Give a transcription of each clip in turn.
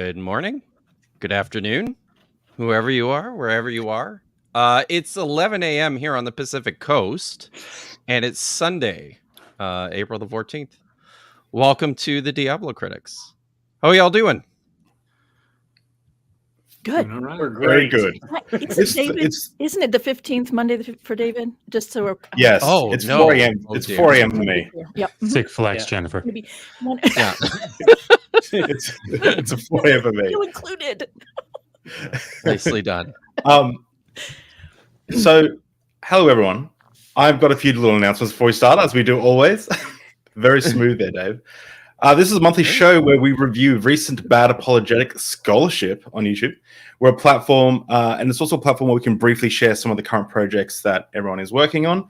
Good morning, good afternoon, whoever you are, wherever you are. It's 11 a.m. here on the Pacific Coast, and it's Sunday, April the 14th. Welcome to the Diablocritics. How are y'all doing? Good. All right. We're very good. Isn't it the 15th Monday for David? Just so we're Yes. Oh, it's no. 4 a.m. Oh, It's dear. 4 a.m. for me. Yep. Sick flex, Yeah. Jennifer. Yeah. It's a 4 a.m. for me. You included. Nicely done. So, hello everyone. I've got a few little announcements before we start, as we do always. Very smooth there, Dave. This is a monthly show where we review recent bad apologetic scholarship on YouTube. We're a platform, and it's also a platform where we can briefly share some of the current projects that everyone is working on.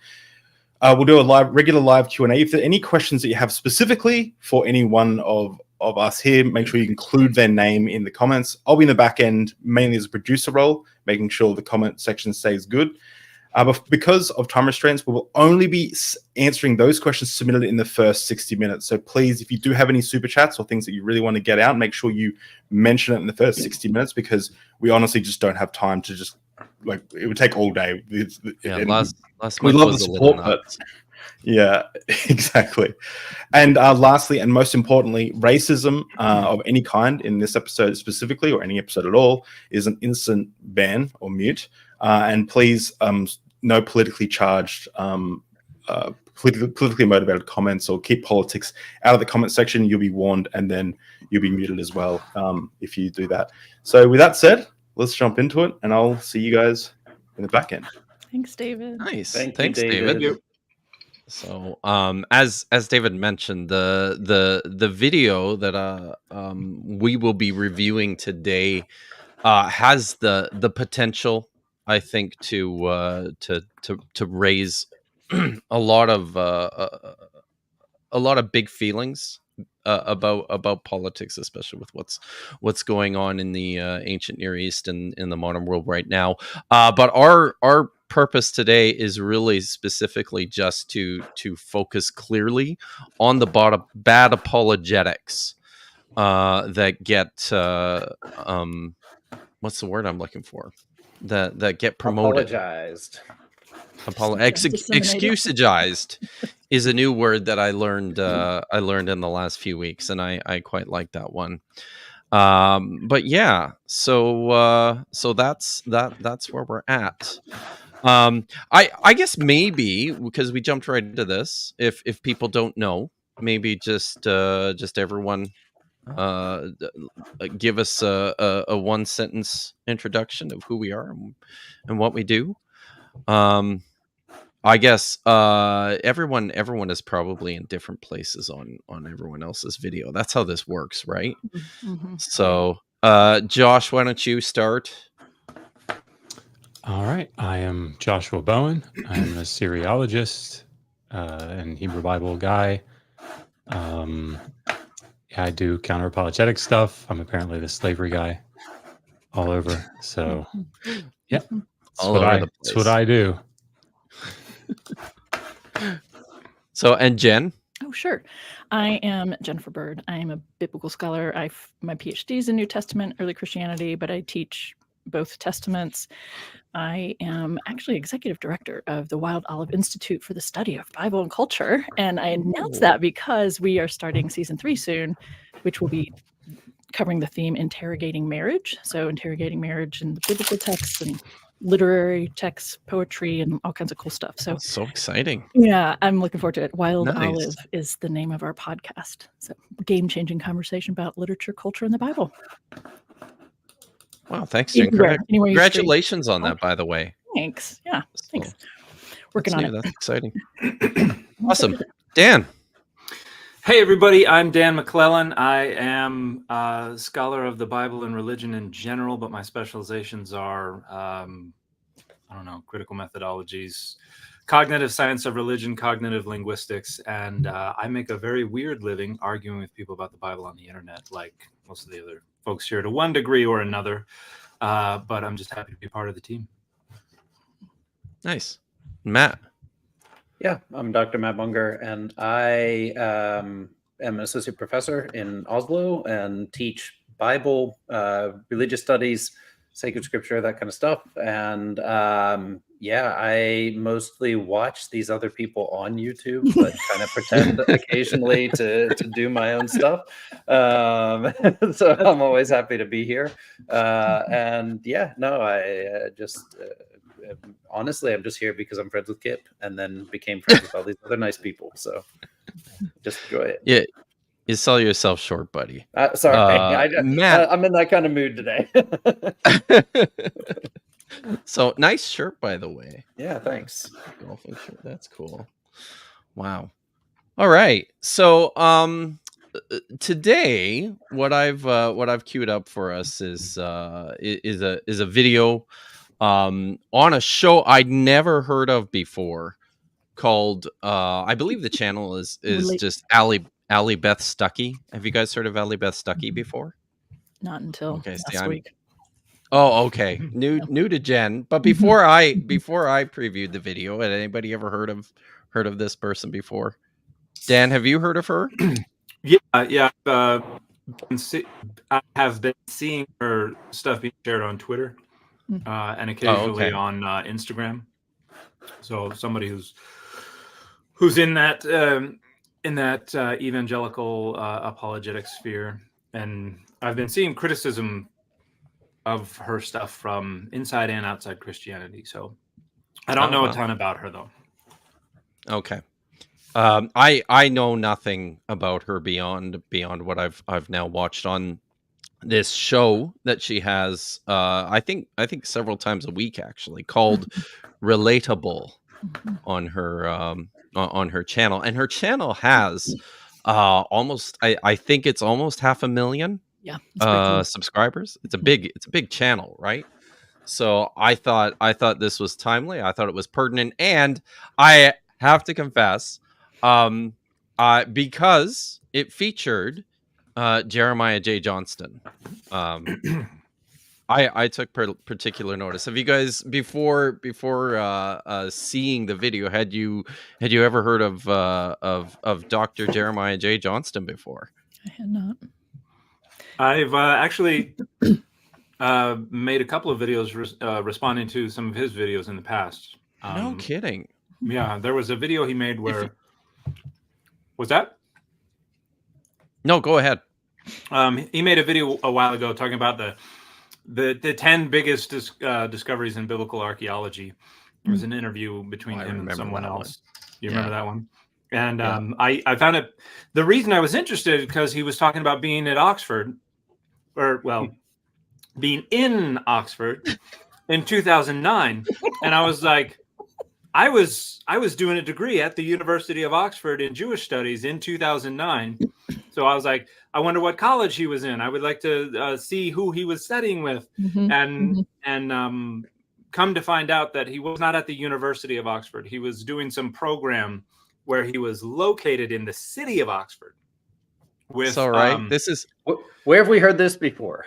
We'll do a regular live Q&A. If there are any questions that you have specifically for any one of us here, make sure you include their name in the comments. I'll be in the back end, mainly as a producer role, making sure the comment section stays good. But because of time restraints, we will only be answering those questions submitted in the first 60 minutes. So please, if you do have any super chats or things that you really want to get out, make sure you mention it in the first 60 minutes, because we honestly just don't have time to just, like, it would take all day. Last we month love was the a little support, but nuts. yeah, exactly. And lastly, and most importantly, racism of any kind in this episode specifically, or any episode at all, is an instant ban or mute. And please, no politically charged, politically motivated comments, or keep politics out of the comment section. You'll be warned, and then you'll be muted as well if you do that. So with that said, let's jump into it, and I'll see you guys in the back end. Thanks, David. Nice. Thanks, David. So, as David mentioned, the video that we will be reviewing today has the potential, I think, to raise a lot of big feelings about politics, especially with what's going on in the ancient Near East and in the modern world right now. But our purpose today is really specifically just to focus clearly on the bad apologetics that get what's the word I'm looking for? That get promoted. Apologized. Excusagized is a new word that I learned in the last few weeks, and I quite like that one. But yeah, so that's where we're at. I guess maybe because we jumped right into this, if people don't know, maybe just everyone give us a one sentence introduction of who we are and what we do. I guess everyone is probably in different places on everyone else's video. That's how this works, right? Mm-hmm. So Josh, why don't you start? All right. I am Joshua Bowen. I'm a Syriologist and Hebrew Bible guy. I do counter-apologetic stuff. I'm apparently the slavery guy all over. So, yeah, that's what I do. So, and Jen? Oh, sure. I am Jennifer Bird. I am a biblical scholar. My PhD is in New Testament, early Christianity, but I teach both testaments. I am actually executive director of the Wild Olive Institute for the Study of Bible and Culture. And I announced that because we are starting season 3 soon, which will be covering the theme interrogating marriage. So interrogating marriage in the biblical texts and literary texts, poetry, and all kinds of cool stuff. So so exciting. Yeah, I'm looking forward to it. Wild Nice. Olive is the name of our podcast. So game-changing conversation about literature, culture, and the Bible. Wow, thanks, Jen. Congratulations on that, by the way. Thanks. Yeah, thanks. Working on it. That's exciting. Awesome. Dan. Hey, everybody. I'm Dan McClellan. I am a scholar of the Bible and religion in general, but my specializations are, critical methodologies, cognitive science of religion, cognitive linguistics, and I make a very weird living arguing with people about the Bible on the internet, like most of the other folks here to one degree or another, but I'm just happy to be part of the team. Nice. Matt. Yeah, I'm Dr. Matt Munger, and I am an associate professor in Oslo and teach Bible, religious studies, sacred scripture, that kind of stuff. And yeah, I mostly watch these other people on YouTube, but kind of pretend occasionally to do my own stuff. So I'm always happy to be here. And yeah, no, I just honestly, I'm just here because I'm friends with Kip, and then became friends with all these other nice people. So just enjoy it. Yeah, you sell yourself short, buddy. Sorry, Matt. I'm in that kind of mood today. So nice shirt, by the way. Yeah, thanks. Golfing shirt. That's cool. Wow. All right. So today what I've queued up for us is a video on a show I'd never heard of before called I believe the channel is just Allie Beth Stuckey. Have you guys heard of Allie Beth Stuckey before? Not until last week. Oh, okay. New to Jen. But before I previewed the video, had anybody ever heard of this person before? Dan, have you heard of her? Yeah. I have been seeing her stuff being shared on Twitter and occasionally on Instagram. So somebody who's in that evangelical apologetics sphere, and I've been seeing criticism of her stuff from inside and outside Christianity. So I don't know a ton about her though. Okay. I know nothing about her beyond what I've now watched on this show that she has I think several times a week actually, called Relatable on her channel. And her channel has almost I think it's almost 500,000 subscribers. It's a big channel, right? So I thought this was timely. I thought it was pertinent, and I have to confess, because it featured Jeremiah J. Johnston. I took particular notice. Have you guys before seeing the video, had you ever heard of Dr. Jeremiah J. Johnston before? I had not. I've actually made a couple of videos responding to some of his videos in the past. No kidding. Yeah, there was a video he made where... Was that? No, go ahead. He made a video a while ago talking about the 10 biggest discoveries in biblical archaeology. There was an interview between him and someone else. You remember that one? And I found it... The reason I was interested, because he was talking about being at Oxford, being in Oxford in 2009. And I was like, I was doing a degree at the University of Oxford in Jewish studies in 2009. So I was like, I wonder what college he was in. I would like to see who he was studying with. And come to find out that he was not at the University of Oxford. He was doing some program where he was located in the city of Oxford. With, this is... Where have we heard this before?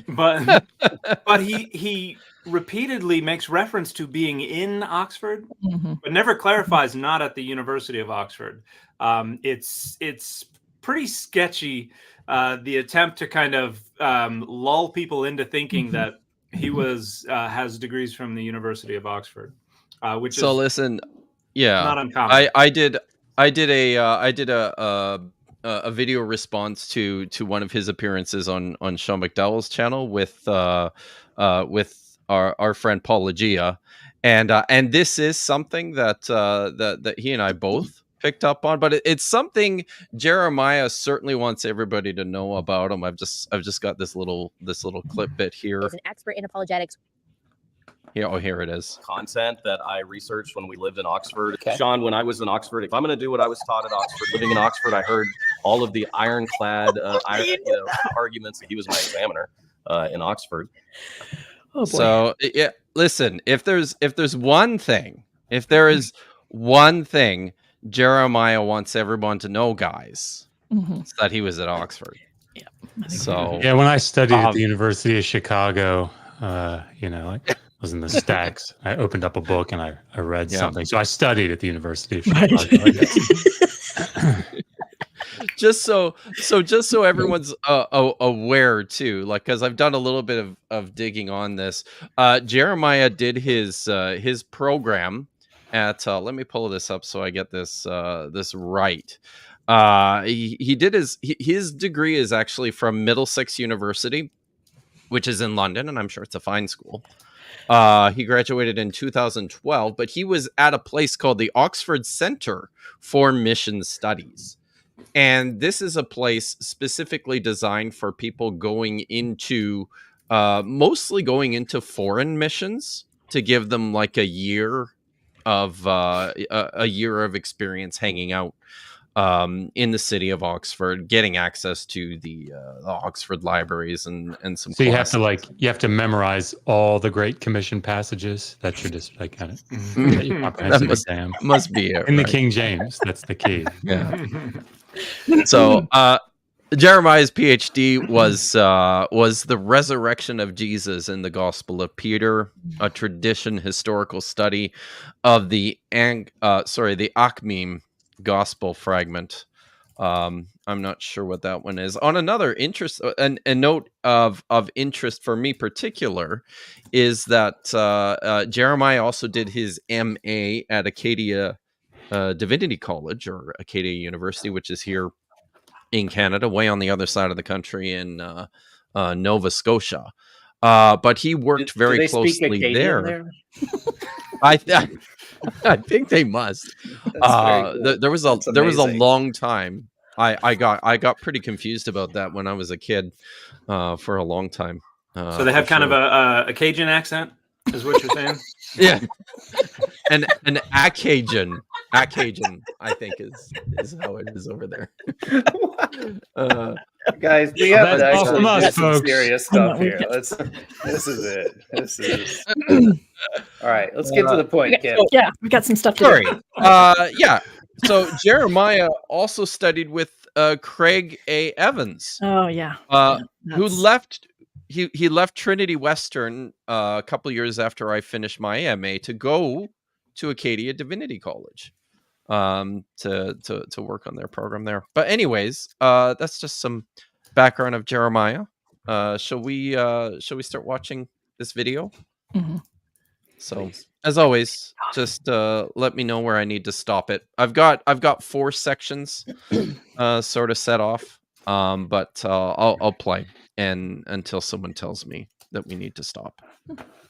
But he repeatedly makes reference to being in Oxford, but never clarifies not at the University of Oxford. It's pretty sketchy, the attempt to kind of lull people into thinking that he has degrees from the University of Oxford, which so is listen, yeah, not uncommon. I did a video response to one of his appearances on Sean McDowell's channel with our friend Apologia, and this is something that he and I both picked up on, but it's something Jeremiah certainly wants everybody to know about him. I've just got this little clip bit here. Is an expert in apologetics. Here it is. Content that I researched when we lived in Oxford. Okay. Sean, when I was in Oxford, if I'm going to do what I was taught at Oxford, living in Oxford, I heard all of the ironclad arguments. He was my examiner in Oxford. Oh boy. So yeah, listen, if there is one thing Jeremiah wants everyone to know, guys, it's that he was at Oxford. Yeah. So yeah, when I studied at the University of Chicago, I was in the stacks. I opened up a book and I read something. So I studied at the University of Chicago. just so everyone's aware too, like, because I've done a little bit of digging on this. Jeremiah did his program at let me pull this up so I get this this right. He did his degree is actually from Middlesex University, which is in London, and I'm sure it's a fine school. He graduated in 2012, but he was at a place called the Oxford Centre for Mission Studies. And this is a place specifically designed for people going into, mostly going into foreign missions, to give them like a year of experience hanging out in the city of Oxford, getting access to the Oxford libraries and some. So you have to memorize all the Great Commission passages. That should just like kind of comprehensive exam. Must be it, in right? the King James. That's the key. Yeah. So Jeremiah's PhD was the resurrection of Jesus in the Gospel of Peter, a tradition historical study of the Achmim Gospel fragment. I'm not sure what that one is. On another interest, a note of interest for me particular is that Jeremiah also did his MA at Acadia Divinity College, or Acadia University, which is here in Canada, way on the other side of the country in Nova Scotia. But he worked very closely there. I think they must. Cool. There was a long time. I got pretty confused about that when I was a kid for a long time. So they have kind of a Cajun accent, is what you're saying? Yeah, an Acadian, I think is how it is over there. Guys, we have some serious stuff here. This is it. This is all right. Let's get to the point, Kit. Yeah, we got some stuff to do. Yeah. So Jeremiah also studied with Craig A. Evans. Oh yeah. Who left? He left Trinity Western a couple years after I finished my MA to go to Acadia Divinity College to work on their program there. But anyways, that's just some background of Jeremiah. Shall we start watching this video? Mm-hmm. So please, as always, just let me know where I need to stop it. I've got 4 sections sort of set off, but I'll play and until someone tells me that we need to stop.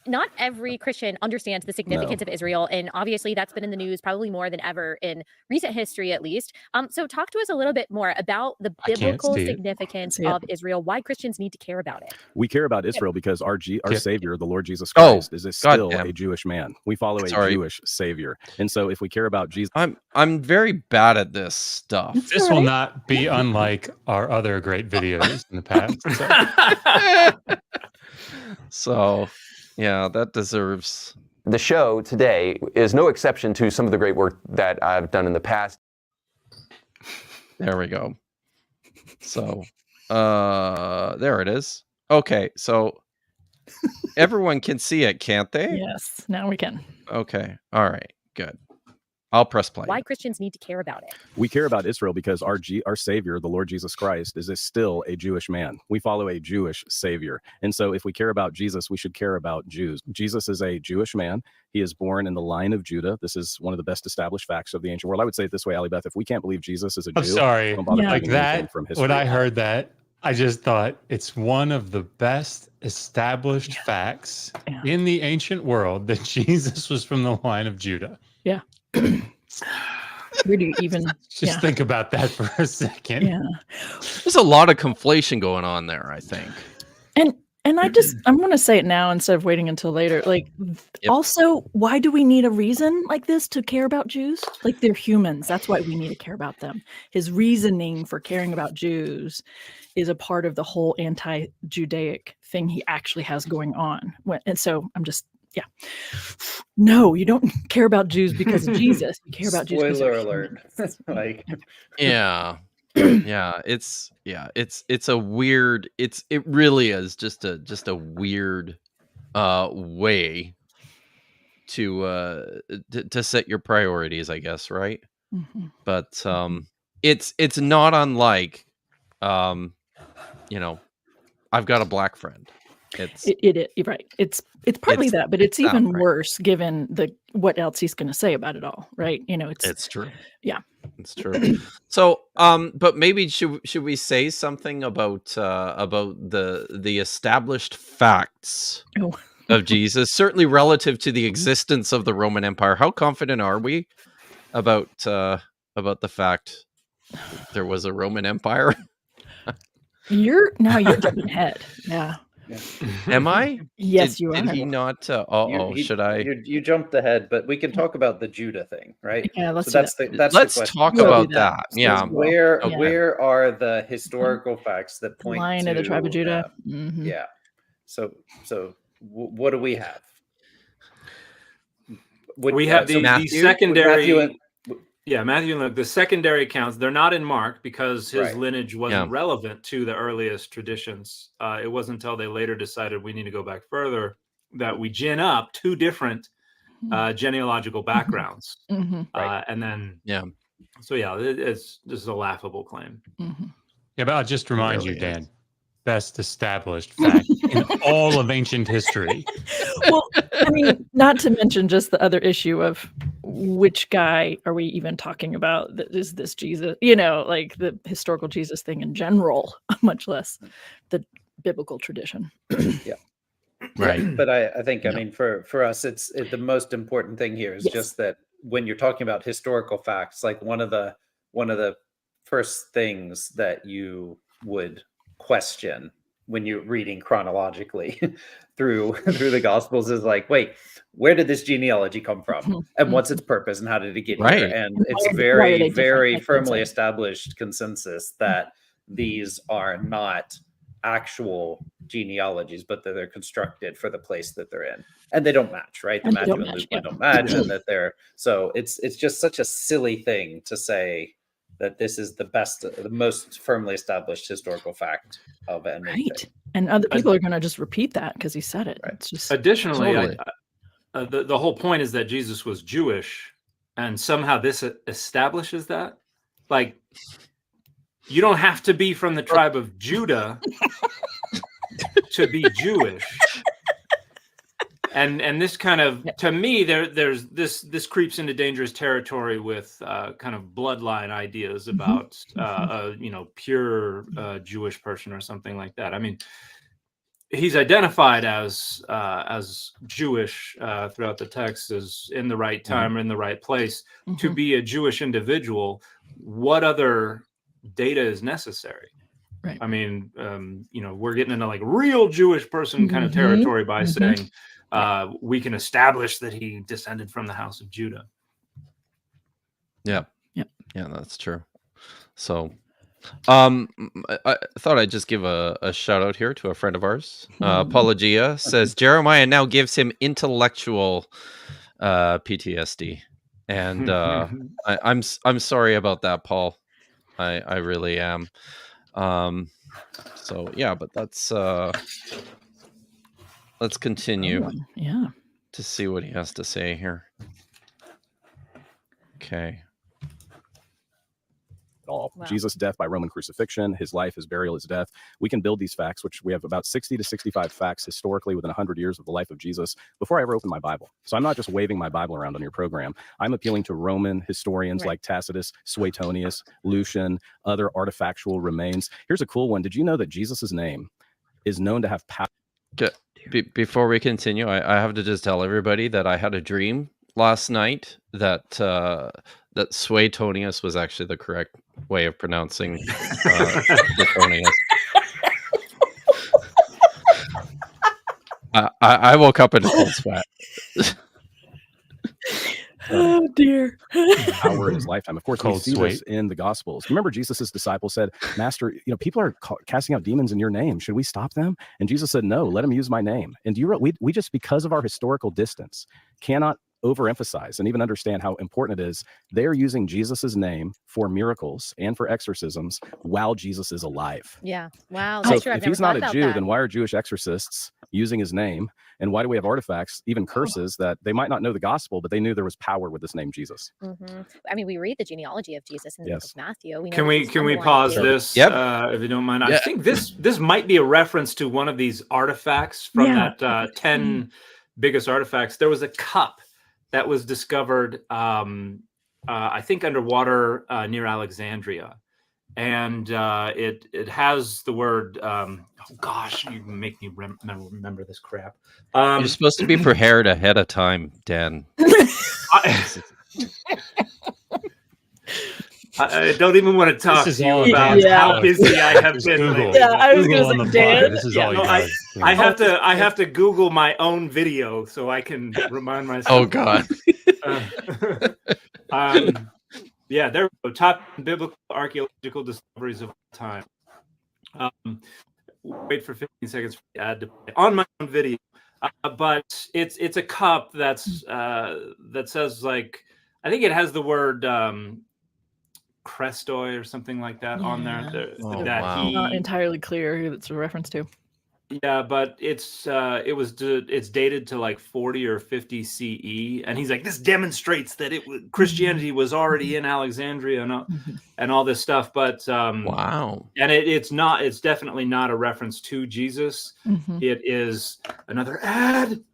Not every Christian understands the significance of Israel, and obviously that's been in the news probably more than ever in recent history, at least. So talk to us a little bit more about the biblical significance of Israel, why Christians need to care about it. We care about Israel because our Savior, the Lord Jesus Christ, is still a Jewish man. We follow a Jewish Savior. And so if we care about Jesus... I'm very bad at this stuff. This will not be unlike our other great videos in the past. So yeah, that deserves... The show today is no exception to some of the great work that I've done in the past. There we go. So, there it is. Okay, so everyone can see it, can't they? Yes, now we can. Okay, all right, good. I'll press play. Why Christians need to care about it. We care about Israel because our Savior, the Lord Jesus Christ, is still a Jewish man. We follow a Jewish Savior. And so if we care about Jesus, we should care about Jews. Jesus is a Jewish man. He is born in the line of Judah. This is one of the best established facts of the ancient world. I would say it this way, Ali Beth, if we can't believe Jesus is a Jew, I'm sorry. don't bother Like that, from history. when I heard that, I just thought it's one of the best established facts in the ancient world that Jesus was from the line of Judah. Yeah. Where do you even just think about that for a second? Yeah, there's a lot of conflation going on there, I think. And I'm going to say it now instead of waiting until later. Like, also, why do we need a reason like this to care about Jews? Like, they're humans. That's why we need to care about them. His reasoning for caring about Jews is a part of the whole anti-Judaic thing he actually has going on. And so I'm just, no, you don't care about Jews because of Jesus. You care about Jews because of alert. Like, it's a weird. It really is just a weird way to set your priorities, I guess, right? Mm-hmm. But it's not unlike, you know, I've got a black friend. You're right. It's partly that, but it's even right? worse given what else he's going to say about it all, right? You know, It's true. Yeah, it's true. So, but maybe should we say something about the established facts of Jesus, certainly relative to the existence of the Roman Empire? How confident are we about the fact that there was a Roman Empire? You're jumping ahead. Yeah. Am I? Yes, you are. Did he not? Should I? You jumped ahead, but we can talk about the Judah thing, right? Yeah, let's so do that's let's the question. talk about that. So Yeah. where are the historical facts that point line to of the tribe of Judah? Mm-hmm. Yeah. So what do we have? We have the secondary. Matthew and Luke, the secondary accounts, they're not in Mark because his lineage wasn't relevant to the earliest traditions. It wasn't until they later decided we need to go back further that we gin up two different genealogical backgrounds. And then, this is a laughable claim. Yeah, but I'll just remind you, Dan, best established fact in all of ancient history. Well, I mean, not to mention just the other issue of which guy are we even talking about? Is this Jesus? You know, like the historical Jesus thing in general, much less the biblical tradition. Right. But I think, I mean, for us, it's the most important thing here is just that when you're talking about historical facts, like one of the first things that you would question when you're reading chronologically through the Gospels is like, wait, where did this genealogy come from, and what's its purpose, and how did it get here? And it's very, very firmly established consensus that these are not actual genealogies, but that they're constructed for the place that they're in, and they don't match, right? The Matthew and Luke don't match, and that they're so it's just such a silly thing to say that this is the most firmly established historical fact of anything. Right. And other people are going to just repeat that because he said it. It's just additionally, the whole point is that Jesus was Jewish, and somehow this establishes that. Like, you don't have to be from the tribe of Judah to be Jewish. And this kind of, to me, there's this creeps into dangerous territory with kind of bloodline ideas about pure Jewish person or something like that. I mean, he's identified as Jewish throughout the text, as in the right time or in the right place. To be a Jewish individual, what other data is necessary? Right. I mean, we're getting into like real Jewish person kind of territory by saying we can establish that he descended from the house of Judah. Yeah, that's true. So, I thought I'd just give a shout out here to a friend of ours. Apologia says Jeremiah now gives him intellectual PTSD, and I'm sorry about that, Paul. I really am. So yeah, but that's let's continue. To see what he has to say here. Okay. All. Wow. Jesus' death by Roman crucifixion, his life, his burial, his death. We can build these facts, which we have about 60 to 65 facts historically within 100 years of the life of Jesus before I ever opened my Bible. So I'm not just waving my Bible around on your program. I'm appealing to Roman historians like Tacitus, Suetonius, Lucian, other artifactual remains. Here's a cool one. Did you know that Jesus' name is known to have power? Before we continue, I have to just tell everybody that I had a dream last night that that Suetonius was actually the correct way of pronouncing Suetonius. I woke up in a cold sweat. Oh dear. Power in his lifetime. Of course, we see this in the Gospels. Remember, Jesus' disciples said, Master, people are casting out demons in your name. Should we stop them? And Jesus said, no, let them use my name. And we just, because of our historical distance, cannot overemphasize and even understand how important it is. They're using Jesus's name for miracles and for exorcisms while Jesus is alive. Yeah. Wow. So That's true. I've if never he's not thought a about Jew, that. then why are Jewish exorcists using his name? And why do we have artifacts, even curses, that they might not know the gospel, but they knew there was power with this name Jesus? I mean, we read the genealogy of Jesus in the book of Matthew. We know Can that he's we from the line of pause David. this, if you don't mind? I think this might be a reference to one of these artifacts from that 10 biggest artifacts. There was a cup that was discovered, I think, underwater near Alexandria, and it has the word. Oh gosh, you make me remember this crap. You're supposed to be prepared ahead of time, Dan. I don't even want to talk to you about how busy I have been. Google. Yeah, I was Google going on to the say, Dan. fly. This is all you guys. I have to Google my own video so I can remind myself. Oh God. Yeah, there we go. Top biblical archaeological discoveries of all time. Wait for 15 seconds for the ad to play on my own video. But it's a cup that's that says, like, I think it has the word Crestoi or something like that on there. Wow. Not entirely clear who it's a reference to. Yeah, but it's dated to like 40 or 50 CE, and he's like, this demonstrates that Christianity was already in Alexandria and all this stuff. But wow, and it's definitely not a reference to Jesus. It is another ad.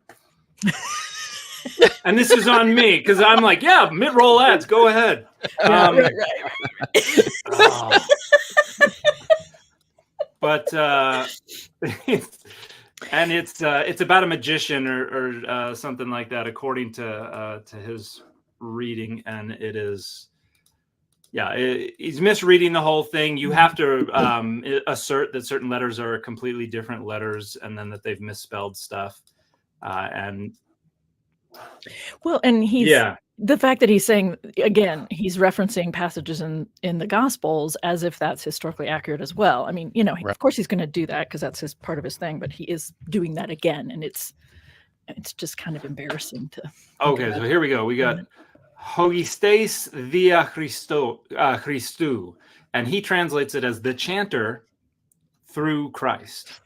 And this is on me because I'm like, yeah, mid-roll ads, go ahead. Right. But it's about a magician or something like that, according to his reading, and it is, he's misreading the whole thing. You have to assert that certain letters are completely different letters, and then that they've misspelled stuff, and he's the fact that he's saying, again, he's referencing passages in the Gospels as if that's historically accurate as well. I mean, of course he's going to do that because that's his part of his thing, but he is doing that again, and it's just kind of embarrassing to. Okay, so here we go. We got Hogistes via Christou, and he translates it as the chanter through Christ.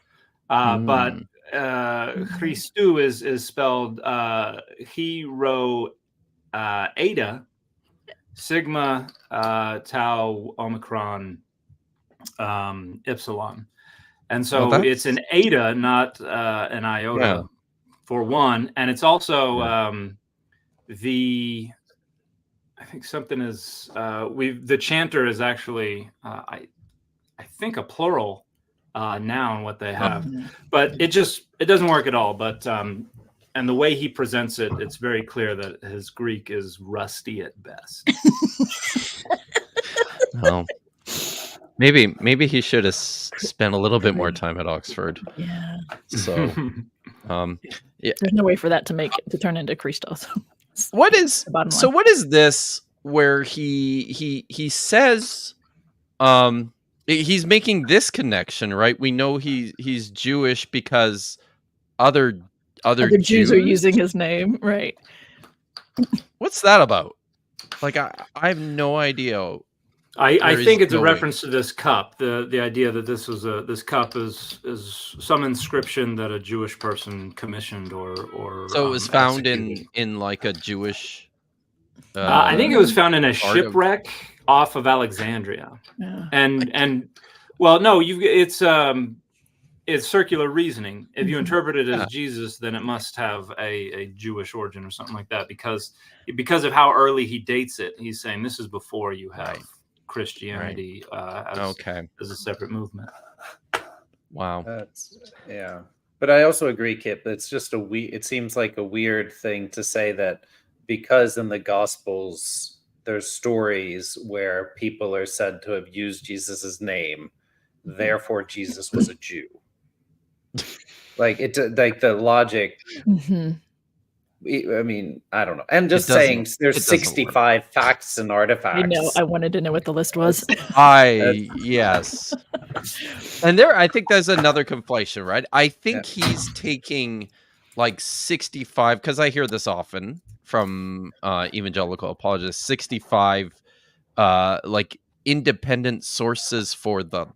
But Christou is spelled Hero Eta Sigma Tau Omicron Epsilon, and so it's an eta, not an iota, for one, and it's also I think something is the chanter is actually I think a plural noun, what they have, but it doesn't work at all. But and the way he presents it, it's very clear that his Greek is rusty at best. Well, maybe he should have spent a little bit more time at Oxford. Yeah. So, there's no way for that to turn into Christos. What is this where he says he's making this connection, right? We know he's Jewish because other Jews are using his name, right? What's that about? Like, I have no idea. I think it's a reference to this cup. The idea that this cup is some inscription that a Jewish person commissioned or so it was found in like a Jewish. I think it was found in a shipwreck off of Alexandria. Yeah. And well, no, it's circular reasoning. If you interpret it as Jesus, then it must have a Jewish origin or something like that, because of how early he dates it. He's saying this is before you have Christianity as a separate movement. Wow. But I also agree, Kip. It's just it seems like a weird thing to say that because in the Gospels there's stories where people are said to have used Jesus's name, therefore Jesus was a Jew. Like the logic. I mean, I don't know. I'm just saying there's 65 facts and artifacts. I know. I wanted to know what the list was. Yes. And I think there's another conflation, right? I think he's taking like 65, because I hear this often from evangelical apologists, 65 like independent sources for the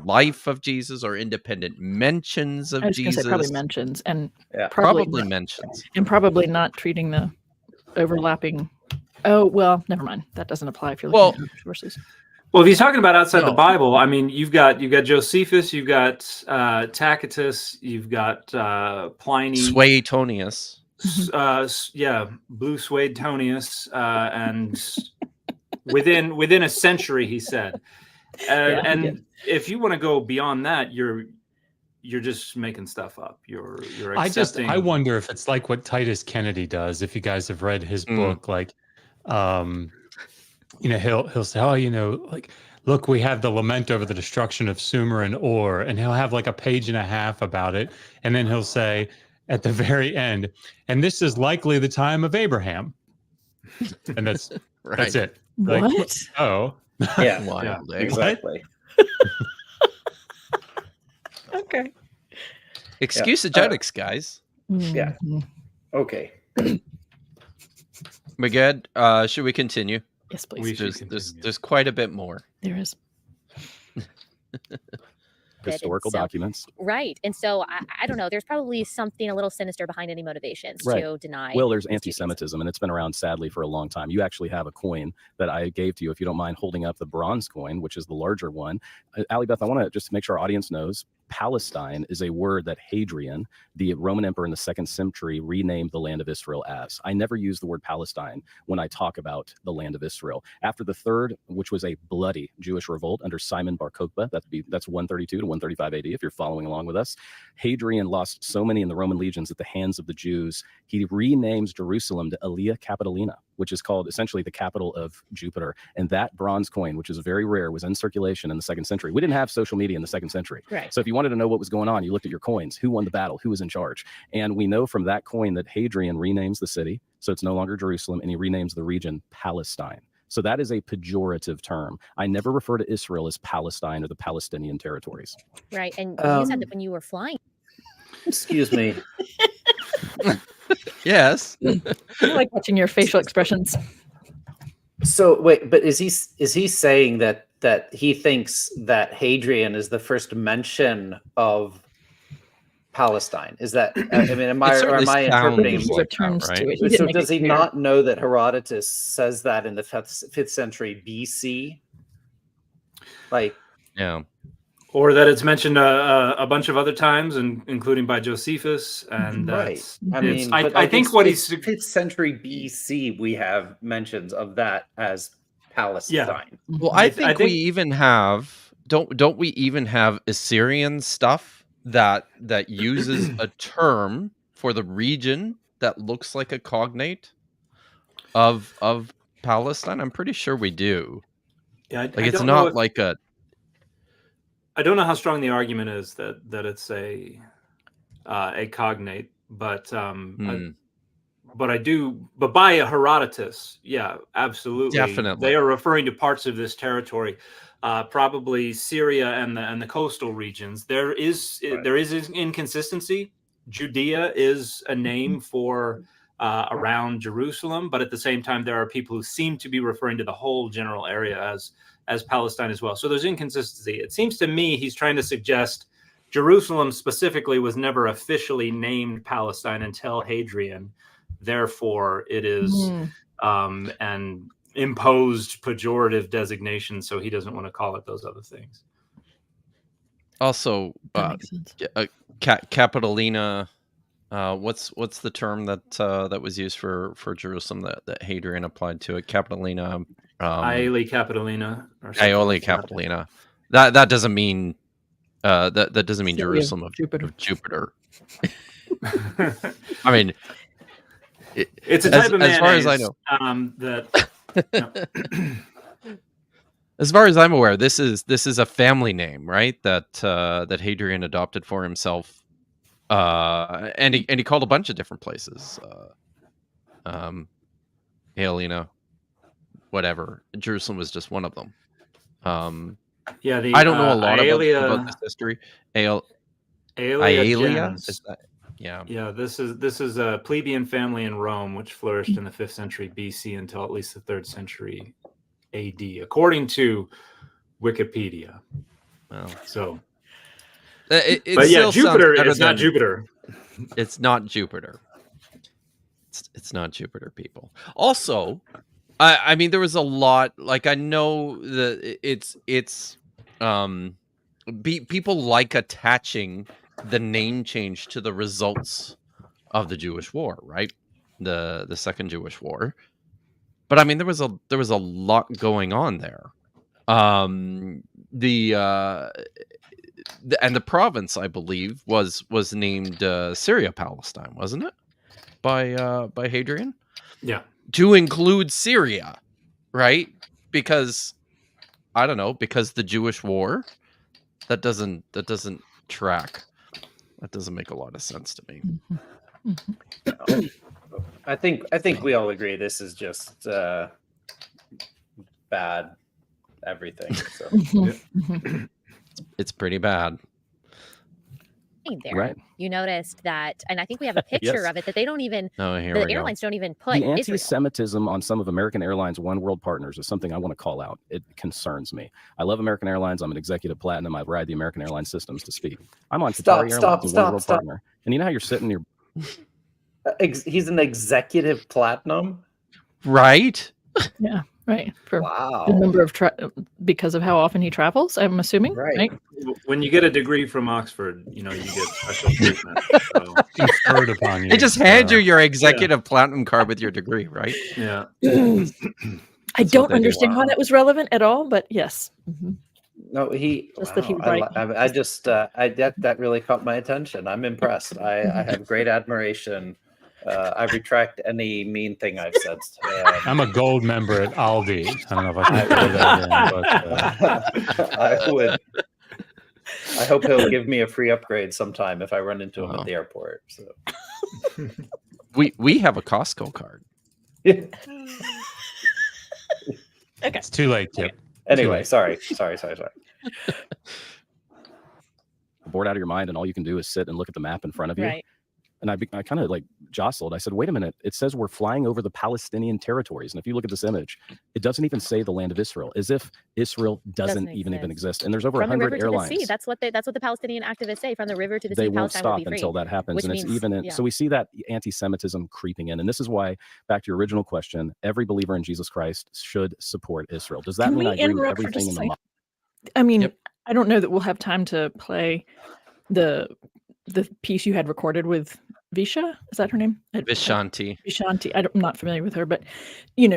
life of Jesus, or independent mentions of I was going to Jesus. say probably mentions, and probably mentions, and probably not treating the overlapping. Oh well, never mind. That doesn't apply if you're looking at sources. Well, if he's talking about outside the Bible, I mean, you've got Josephus, you've got Tacitus, you've got Pliny, Suetonius, Blue Suetonius, and within a century, he said. And if you want to go beyond that, you're just making stuff up. You're accepting. I wonder if it's like what Titus Kennedy does. If you guys have read his book, like, he'll say, like, look, we have the lament over the destruction of Sumer and Ur, and he'll have like a page and a half about it, and then he'll say at the very end, and this is likely the time of Abraham, and that's that's it. Like, what? Oh, yeah, exactly. Okay. Excusegetics, guys. Yeah. Okay. We good? Should we continue? Yes, please. There's quite a bit more. There is. Historical documents. Right. And so I don't know. There's probably something a little sinister behind any motivations to deny. Well, there's anti-Semitism, and it's been around, sadly, for a long time. You actually have a coin that I gave to you, if you don't mind holding up the bronze coin, which is the larger one. Allie Beth, I want to just make sure our audience knows Palestine is a word that Hadrian, the Roman emperor in the 2nd century, renamed the land of Israel as. I never use the word Palestine when I talk about the land of Israel. After the third, which was a bloody Jewish revolt under Simon Bar Kokhba, that's 132 to 135 AD, if you're following along with us, Hadrian lost so many in the Roman legions at the hands of the Jews, he renames Jerusalem to Aelia Capitolina, which is called essentially the capital of Jupiter. And that bronze coin, which is very rare, was in circulation in the 2nd century. We didn't have social media in the 2nd century. Right. So if you wanted to know what was going on, you looked at your coins, who won the battle, who was in charge. And we know from that coin that Hadrian renames the city, so it's no longer Jerusalem, and he renames the region Palestine. So that is a pejorative term. I never refer to Israel as Palestine or the Palestinian territories. Right. And you said that when you were flying. Excuse me. Yes. I like watching your facial expressions. So wait, but is he saying that he thinks that Hadrian is the first mention of Palestine? Is that, I mean, am I interpreting? He returns to it. So does he not know that Herodotus says that in the 5th century BC? Like, yeah. Or that it's mentioned a bunch of other times, and including by Josephus, and right. I mean, I think what he's 5th century BC, we have mentions of that as Palestine. Yeah. Well, I think we even have don't we even have Assyrian stuff that uses a term for the region that looks like a cognate of Palestine? I'm pretty sure we do. Yeah, it's not like a. I don't know how strong the argument is that it's a cognate, but but by Herodotus, yeah, absolutely, definitely, they are referring to parts of this territory, probably Syria and the coastal regions. There is inconsistency. Judea is a name for around Jerusalem, but at the same time, there are people who seem to be referring to the whole general area as Palestine as well. So there's inconsistency. It seems to me he's trying to suggest Jerusalem specifically was never officially named Palestine until Hadrian. Therefore, it is an imposed pejorative designation, so he doesn't want to call it those other things. Also, Capitolina. What's the term that was used for Jerusalem that Hadrian applied to it? Capitolina. Aelia Capitolina. Aelia Capitolina. That doesn't mean that doesn't mean Jerusalem of Jupiter. I mean, it's a type of mayonnaise, as far as I know. As far as I'm aware, this is a family name, right? That Hadrian adopted for himself, and he called a bunch of different places. Aelina, whatever. Jerusalem was just one of them. Yeah, I don't know a lot about this history. Aelia. Gens. Yeah, this is a plebeian family in Rome, which flourished in the 5th century BC until at least the 3rd century AD, according to Wikipedia. Well, so, but yeah, Jupiter is not Jupiter. It's not Jupiter. It's not Jupiter, people. Also, I mean, there was a lot. Like, I know that people like attaching the name change to the results of the Jewish War, right? The Second Jewish War. But I mean, there was a lot going on there. And the province, I believe, was named Syria Palestine, wasn't it? By Hadrian? Yeah. To include Syria, right? Because I don't know, because the Jewish War, that doesn't track. That doesn't make a lot of sense to me. I think we all agree this is just bad everything. So. It's pretty bad. There, right. You noticed that, and I think we have a picture of it that they don't even. Oh, here the we airlines go. don't even put the anti-Semitism on some of American Airlines One World partners is something I want to call out. It concerns me. I love American Airlines. I'm an executive platinum. I ride the American Airlines systems to speak. I'm on Qatar Airlines, One World partner, and you know how you're sitting here. He's an executive platinum, right? Yeah, right. For wow. the number of because of how often he travels, I'm assuming. Right. When you get a degree from Oxford, you get special treatment. So. Conferred upon you. They just hand you your executive platinum card with your degree, right? Yeah. I don't understand how that was relevant at all, but yes. Mm-hmm. No, that really caught my attention. I'm impressed. I have great admiration. I retract any mean thing I've said. I'm a gold member at Aldi. I don't know if I can throw that in, but I would. I hope he'll give me a free upgrade sometime if I run into him at the airport. So. we have a Costco card. Okay. It's too late, Tip. Anyway, sorry. Bored out of your mind, and all you can do is sit and look at the map in front of you. Right. And I kind of like jostled. I said, wait a minute. It says we're flying over the Palestinian territories. And if you look at this image, it doesn't even say the land of Israel, as if Israel doesn't even exist. And there's over 100 airlines. To the sea. That's what the Palestinian activists say. From the river to the sea, they won't Palestine stop will be free, until that happens. And means, it's even so we see that anti-Semitism creeping in. And this is why, back to your original question, every believer in Jesus Christ should support Israel. Does that mean I agree with everything in the Bible? I mean, I don't know that we'll have time to play the piece you had recorded with Visha, is that her name? Vishanti. I'm not familiar with her, but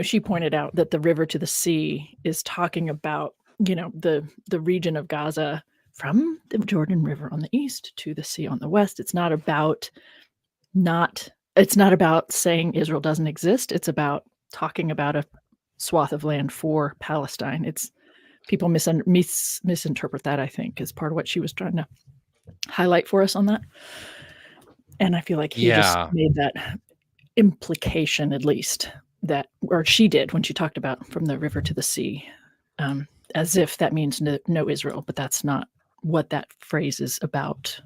she pointed out that the river to the sea is talking about the region of Gaza from the Jordan River on the east to the sea on the west. It's not about saying Israel doesn't exist. It's about talking about a swath of land for Palestine. It's people misinterpret that, I think, is part of what she was trying to highlight for us on that. And I feel like he just made that implication, at least, or she did when she talked about from the river to the sea, as if that means no Israel, but that's not what that phrase is about.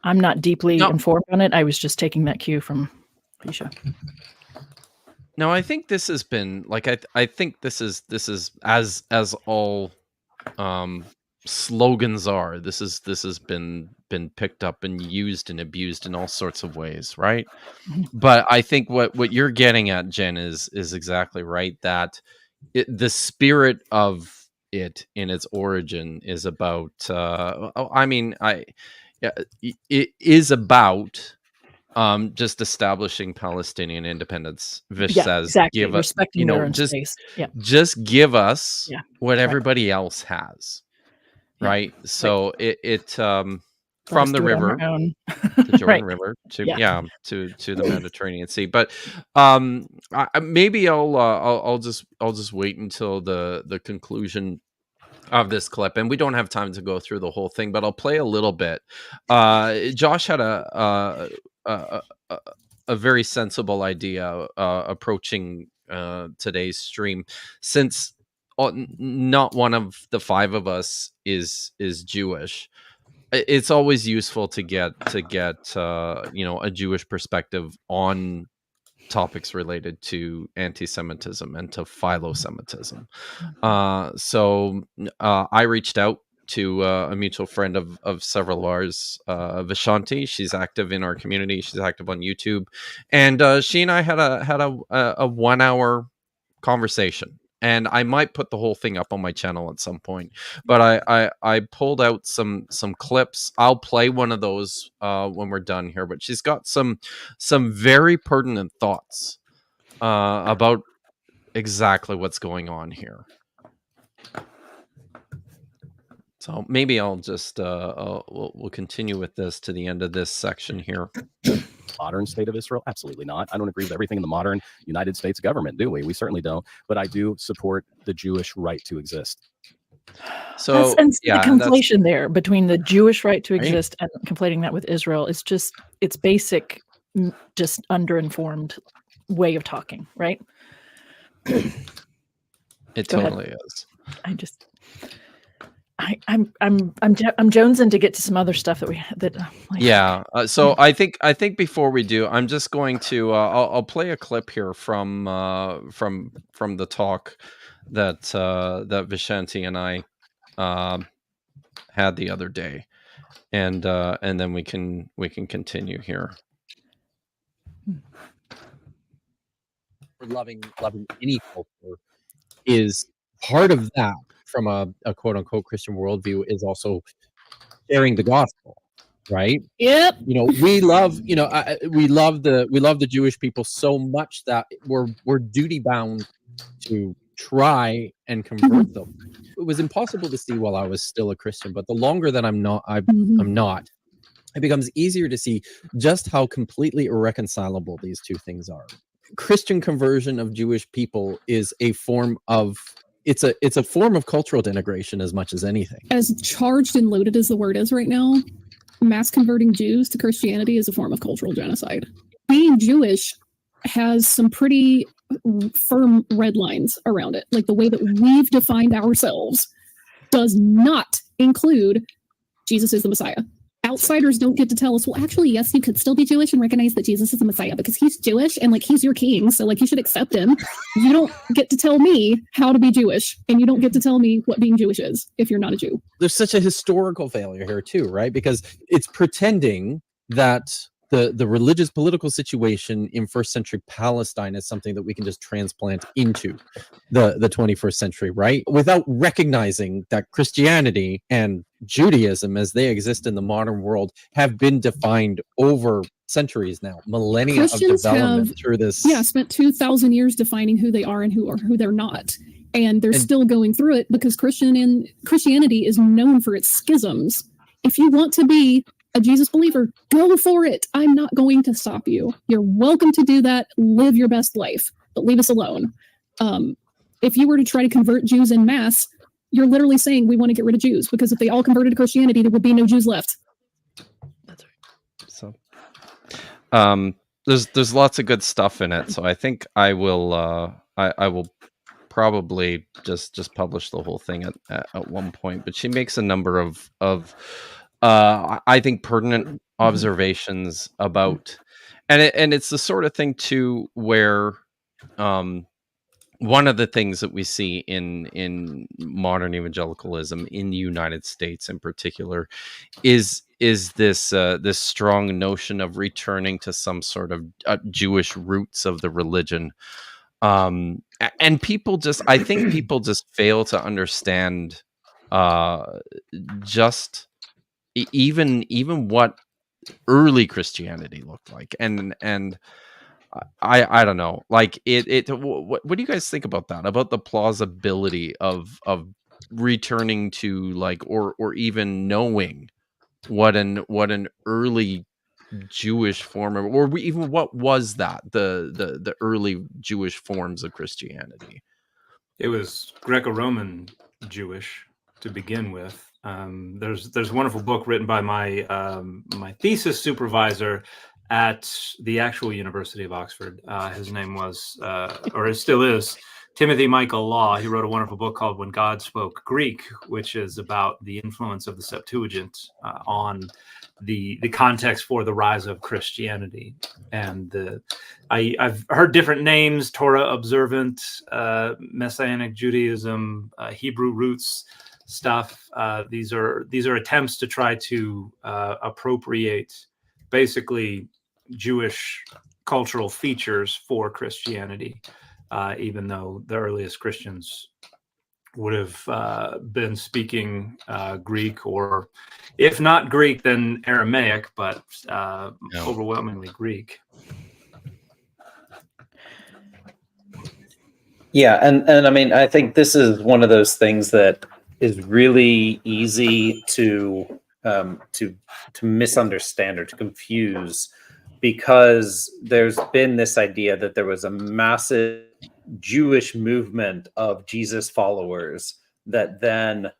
I'm not deeply informed on it. I was just taking that cue from Pisha. No, I think this has been like I think this is as all slogans are. This has been picked up and used and abused in all sorts of ways, right? But I think what you're getting at, Jen, is exactly right. That the spirit of it in its origin is about. It is about just establishing Palestinian independence. Vish says, exactly. Give us, respecting their own space. Just give us what everybody else has. Right. So it from the river, the Jordan River to the Mediterranean Sea. But maybe I'll just wait until the conclusion of this clip, and we don't have time to go through the whole thing, but I'll play a little bit. Josh had a very sensible idea approaching today's stream, since not one of the five of us is Jewish. it's always useful to get a Jewish perspective on topics related to anti-Semitism and to philosemitism. So I reached out to a mutual friend of several of ours, Vishanti. She's active in our community. She's active on YouTube, and she and I had a 1 hour conversation. And I might put the whole thing up on my channel at some point, but I pulled out some clips. I'll play one of those when we're done here. But she's got some very pertinent thoughts about exactly what's going on here. So maybe I'll just we'll continue with this to the end of this section here. Modern state of Israel? Absolutely not. I don't agree with everything in the modern United States government, do we? We certainly don't. But I do support the Jewish right to exist. So the conflation there between the Jewish right to exist and conflating that with Israel is just, it's basic, just underinformed way of talking, right? It totally is. I'm jonesing to get to some other stuff So I think before we do, I'm just going to I'll play a clip here from the talk that Vishanti and I had the other day, and then we can continue here. Loving any culture is part of that. From a quote unquote Christian worldview is also sharing the gospel, right? Yep. We love the Jewish people so much that we're duty bound to try and convert them. It was impossible to see while I was still a Christian, but the longer that I'm not, it becomes easier to see just how completely irreconcilable these two things are. Christian conversion of Jewish people is a form of it's a form of cultural denigration as much as anything. As charged and loaded as the word is right now, mass converting Jews to Christianity is a form of cultural genocide. Being Jewish has some pretty firm red lines around it. Like the way that we've defined ourselves does not include Jesus is the Messiah. Outsiders don't get to tell us, well, actually, yes, you could still be Jewish and recognize that Jesus is the Messiah because he's Jewish and he's your king. So you should accept him. You don't get to tell me how to be Jewish, and you don't get to tell me what being Jewish is if you're not a Jew. There's such a historical failure here too, right? Because it's pretending that the religious political situation in first century Palestine is something that we can just transplant into the 21st century, right? Without recognizing that Christianity and Judaism as they exist in the modern world have been defined over centuries now, millennia Christians of development through this. Spent 2,000 years defining who they are and who they're not. And they're still going through it because Christianity is known for its schisms. If you want to be a Jesus believer, go for it. I'm not going to stop you. You're welcome to do that. Live your best life, but leave us alone. If you were to try to convert Jews en masse, you're literally saying we want to get rid of Jews because if they all converted to Christianity, there would be no Jews left. That's right. So, there's lots of good stuff in it. So I think I will I will probably just publish the whole thing at one point. But she makes a number of I think pertinent observations about, and it's the sort of thing too where one of the things that we see in modern evangelicalism in the United States in particular is this this strong notion of returning to some sort of Jewish roots of the religion, and I think people just fail to understand just even what early Christianity looked like, and I don't know, what do you guys think about that, about the plausibility of returning to or even knowing what an early Jewish form of, or even what was that the early Jewish forms of Christianity? It was Greco-Roman Jewish to begin with. There's a wonderful book written by my thesis supervisor at the actual University of Oxford. His name was, or it still is, Timothy Michael Law. He wrote a wonderful book called When God Spoke Greek, which is about the influence of the Septuagint on the context for the rise of Christianity. And I've heard different names: Torah observant, Messianic Judaism, Hebrew roots stuff. These are attempts to try to appropriate basically Jewish cultural features for Christianity. Even though the earliest Christians would have been speaking Greek, or if not Greek, then Aramaic, but overwhelmingly Greek. Yeah, and I mean, I think this is one of those things that is really easy to misunderstand or to confuse, because there's been this idea that there was a massive Jewish movement of Jesus followers that then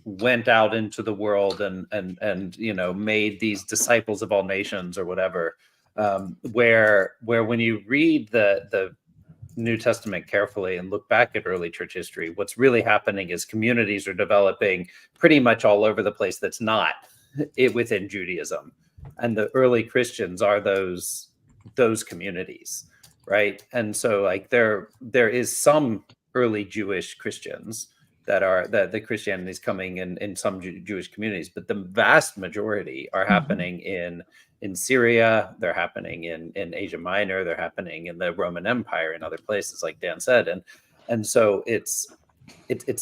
went out into the world and you know, made these disciples of all nations or whatever. Where when you read the New Testament carefully and look back at early church history, what's really happening is communities are developing pretty much all over the place that's not within Judaism, and the early Christians are those communities, right? And so like there is some early Jewish Christians that the Christianity is coming in some Jewish communities, but the vast majority are happening in Syria, they're happening in Asia Minor, they're happening in the Roman Empire and other places, like Dan said. And so it's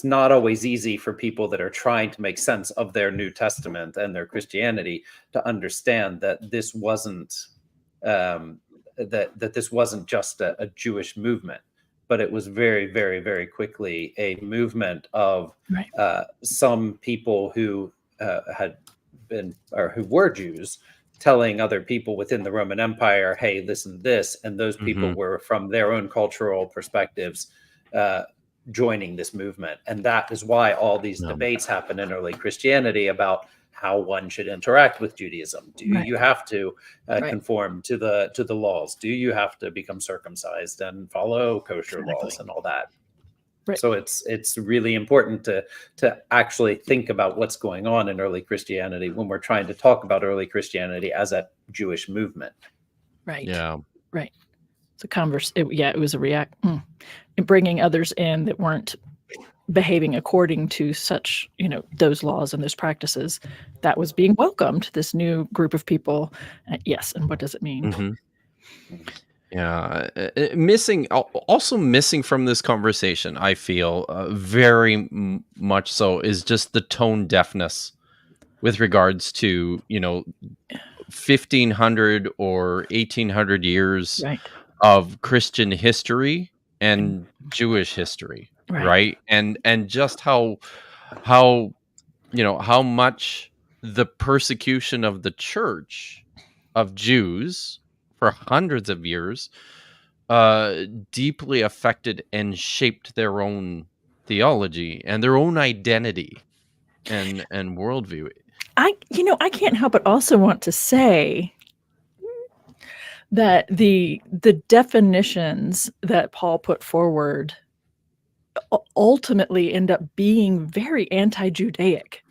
not always easy for people that are trying to make sense of their New Testament and their Christianity to understand that this wasn't that this wasn't just a Jewish movement, but it was very, very, very quickly a movement of some people who had been, or who were Jews, telling other people within the Roman Empire, hey, listen to this. And those people were, from their own cultural perspectives, joining this movement. And that is why all these debates happen in early Christianity about how one should interact with Judaism. Do you have to conform to the laws? Do you have to become circumcised and follow kosher laws and all that? So it's really important to actually think about what's going on in early Christianity when we're trying to talk about early Christianity as a Jewish movement. Right. Yeah. Right. It's a it was a bringing others in that weren't behaving according to such, you know, those laws and those practices, that was being welcomed, this new group of people. Yes. And what does it mean? Yeah, also missing from this conversation, I feel very much so, is just the tone deafness with regards to, you know, 1500 or 1800 years of Christian history and Jewish history, right? And just how you know, how much the persecution of the church of Jews for hundreds of years deeply affected and shaped their own theology and their own identity and worldview. I can't help but also want to say that the definitions that Paul put forward ultimately end up being very anti-Judaic,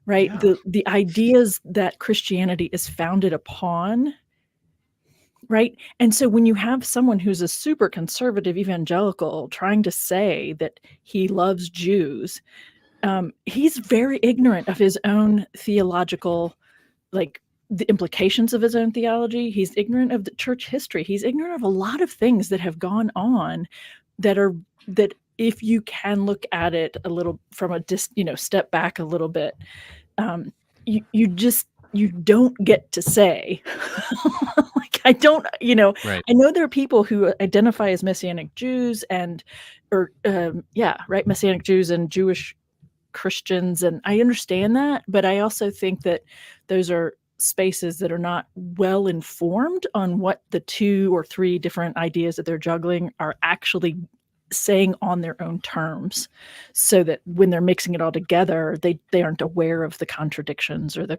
right? The ideas that Christianity is founded upon, right? And so when you have someone who's a super conservative evangelical trying to say that he loves Jews, he's very ignorant of his own theological, like, the implications of his own theology. He's ignorant of the church history. He's ignorant of a lot of things that have gone on that if you can look at it a little from a step back a little bit, you don't get to say like, I don't, I know there are people who identify as Messianic Jews Messianic Jews and Jewish Christians, and I understand that, but I also think that those are spaces that are not well informed on what the 2 or 3 different ideas that they're juggling are actually saying on their own terms, so that when they're mixing it all together, they aren't aware of the contradictions or the,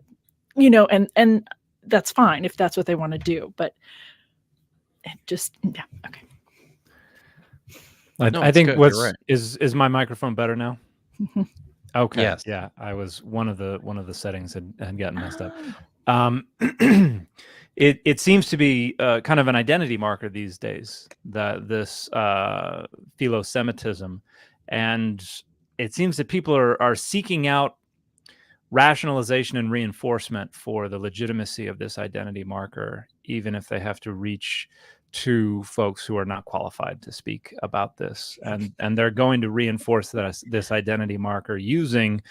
and that's fine if that's what they want to do, but it just, okay. I think good. You're right. is my microphone better now? Okay. Yes. Yeah, I was one of the settings had gotten messed up. It seems to be kind of an identity marker these days, that this Philosemitism, and it seems that people are seeking out rationalization and reinforcement for the legitimacy of this identity marker, even if they have to reach to folks who are not qualified to speak about this, and they're going to reinforce this identity marker using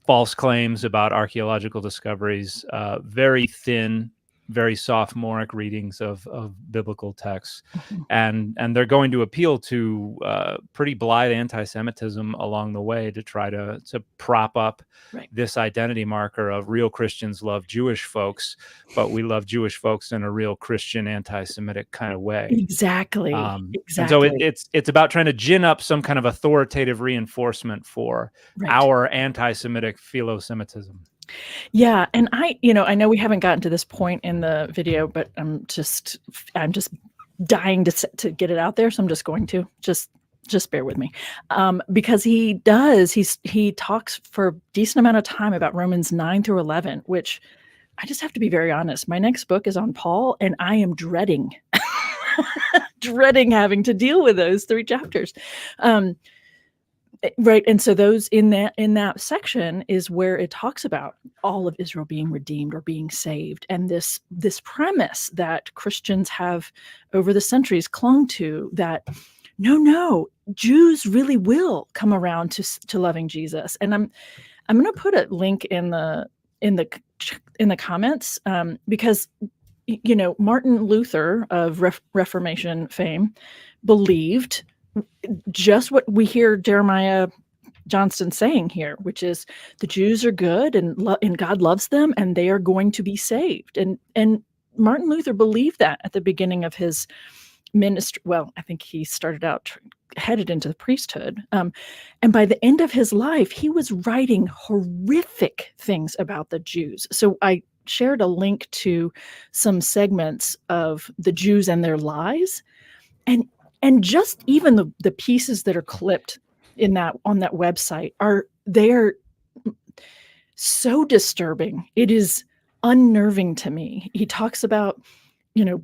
false claims about archaeological discoveries, very thin, very sophomoric readings of biblical texts, and they're going to appeal to pretty blithe anti-Semitism along the way to try to prop up this identity marker of real Christians love Jewish folks, but we love Jewish folks in a real Christian anti-Semitic kind of way. Exactly. And so it's about trying to gin up some kind of authoritative reinforcement for our anti-Semitic Philosemitism. Yeah, and I know we haven't gotten to this point in the video, but I'm just dying to get it out there, so I'm just going to just bear with me, because he talks for a decent amount of time about Romans 9 through 11, which I just have to be very honest. My next book is on Paul, and I am dreading having to deal with those 3 chapters. Right. And so those in that section is where it talks about all of Israel being redeemed or being saved. And this premise that Christians have over the centuries clung to, that no, Jews really will come around to loving Jesus. And I'm going to put a link in the comments, because Martin Luther of Reformation fame believed just what we hear Jeremiah Johnston saying here, which is the Jews are good and God loves them and they are going to be saved. And Martin Luther believed that at the beginning of his ministry. Well, I think he started out headed into the priesthood. And by the end of his life, he was writing horrific things about the Jews. So I shared a link to some segments of the Jews and their lies. And just even the pieces that are clipped on that website they're so disturbing. It is unnerving to me. He talks about,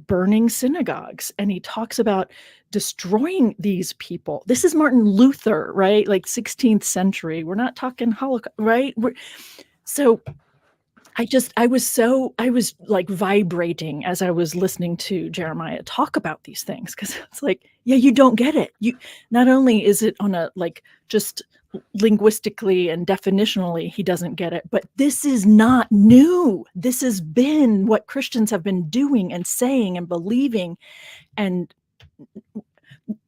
burning synagogues, and he talks about destroying these people. This is Martin Luther, right? Like 16th century. We're not talking Holocaust, right? So I was like vibrating as I was listening to Jeremiah talk about these things, because it's like, yeah, you don't get it. Not only is it on a just linguistically and definitionally, he doesn't get it, but this is not new. This has been what Christians have been doing and saying and believing, and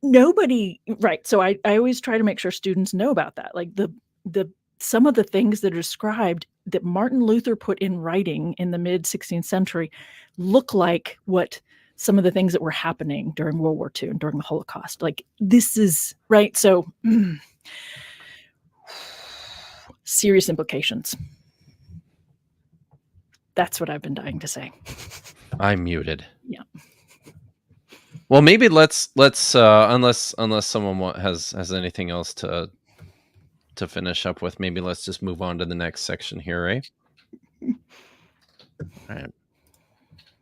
nobody, right? So I always try to make sure students know about that. Like some of the things that are described that Martin Luther put in writing in the mid 16th century look like what some of the things that were happening during World War II and during the Holocaust. Like, this is right. So serious implications. That's what I've been dying to say. I'm muted. Yeah. Well, maybe let's unless someone has anything else to finish up with, maybe let's just move on to the next section here, right? All right.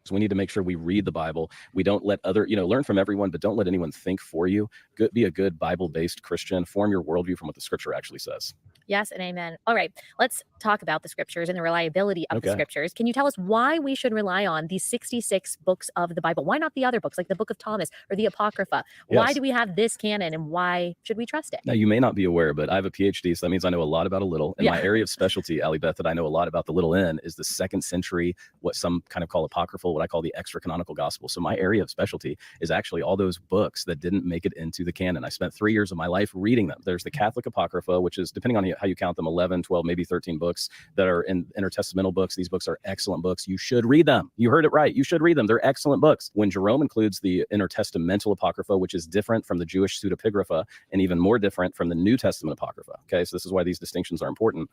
So we need to make sure we read the Bible. We don't let learn from everyone, but don't let anyone think for you. Be a good Bible-based Christian. Form your worldview from what the Scripture actually says. Yes and amen. All right, let's talk about the Scriptures and the reliability of the Scriptures. Can you tell us why we should rely on these 66 books of the Bible? Why not the other books, like the Book of Thomas or the Apocrypha? Yes. Why do we have this canon, and why should we trust it? Now, you may not be aware, but I have a PhD, so that means I know a lot about a little. And my area of specialty, Allie Beth, that I know a lot about the little n, is the 2nd century, what some kind of call apocryphal, what I call the extra-canonical gospel. So my area of specialty is actually all those books that didn't make it into the canon. I spent 3 years of my life reading them. There's the Catholic Apocrypha, which is, depending on how you count them, 11, 12, maybe 13 books. books that are intertestamental books. These books are excellent books. You should read them. You heard it right. You should read them. They're excellent books. When Jerome includes the intertestamental Apocrypha, which is different from the Jewish pseudepigrapha and even more different from the New Testament Apocrypha. Okay, so this is why these distinctions are important.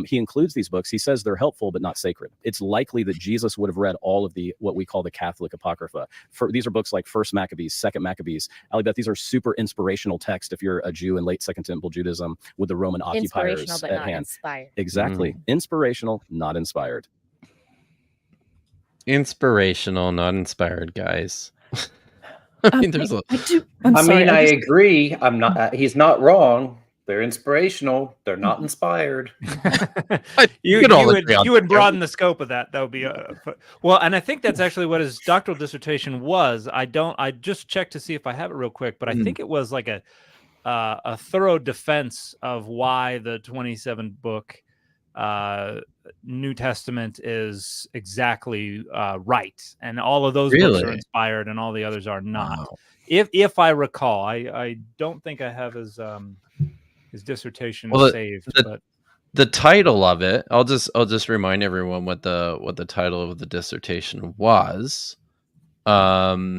He includes these books. He says they're helpful, but not sacred. It's likely that Jesus would have read all of the what we call the Catholic Apocrypha. These are books like First Maccabees, Second Maccabees. Ali Beth, these are super inspirational texts if you're a Jew in late Second Temple Judaism with the Roman occupiers Inspirational, but at not hand. inspired. Exactly. Inspirational, not inspired. Inspirational, not inspired, guys. I mean, there's a. I agree. I'm not. He's not wrong. They're inspirational. They're not inspired. You would broaden the scope of that. That would be well, and I think that's actually what his doctoral dissertation was. I just checked to see if I have it real quick, but I think it was like a thorough defense of why the 27 book New Testament is exactly right, and all of those books are inspired, and all the others are not. Wow. If I recall, I don't think I have his dissertation saved. But the title of it, I'll just remind everyone what the title of the dissertation was. Oh,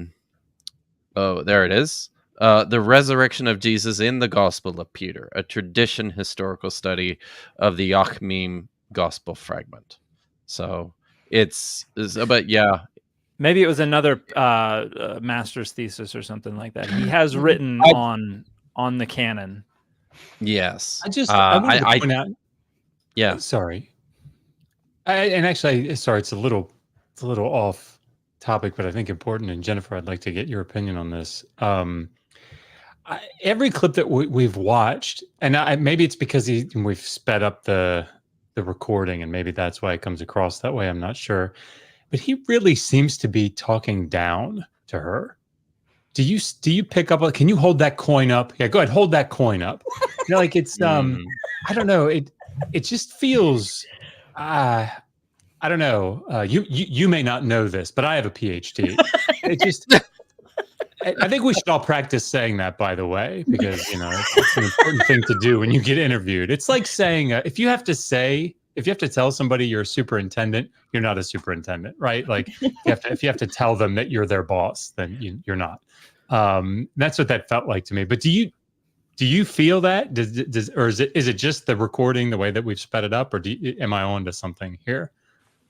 there it is. The Resurrection of Jesus in the Gospel of Peter, a tradition historical study of the Yachmim Gospel fragment. So but yeah. Maybe it was another master's thesis or something like that. He has written on the canon. Yes. I wanted to point out. Yeah. Sorry. Sorry, it's a little off topic, but I think important. And Jennifer, I'd like to get your opinion on this. Every clip that we've watched, and maybe it's because we've sped up the recording, and maybe that's why it comes across that way. I'm not sure, but he really seems to be talking down to her. Do you pick up? Can you hold that coin up? Yeah, go ahead, hold that coin up. Like it's I don't know. It just feels I don't know. You may not know this, but I have a PhD. It just. I think we should all practice saying that, by the way, because it's an important thing to do when you get interviewed. It's like saying if you have to tell somebody you're a superintendent, you're not a superintendent, right? Like if you have to tell them that you're their boss, then you're not. That's what that felt like to me. But do you feel that? Or is it just the recording, the way that we've sped it up, or am I on to something here?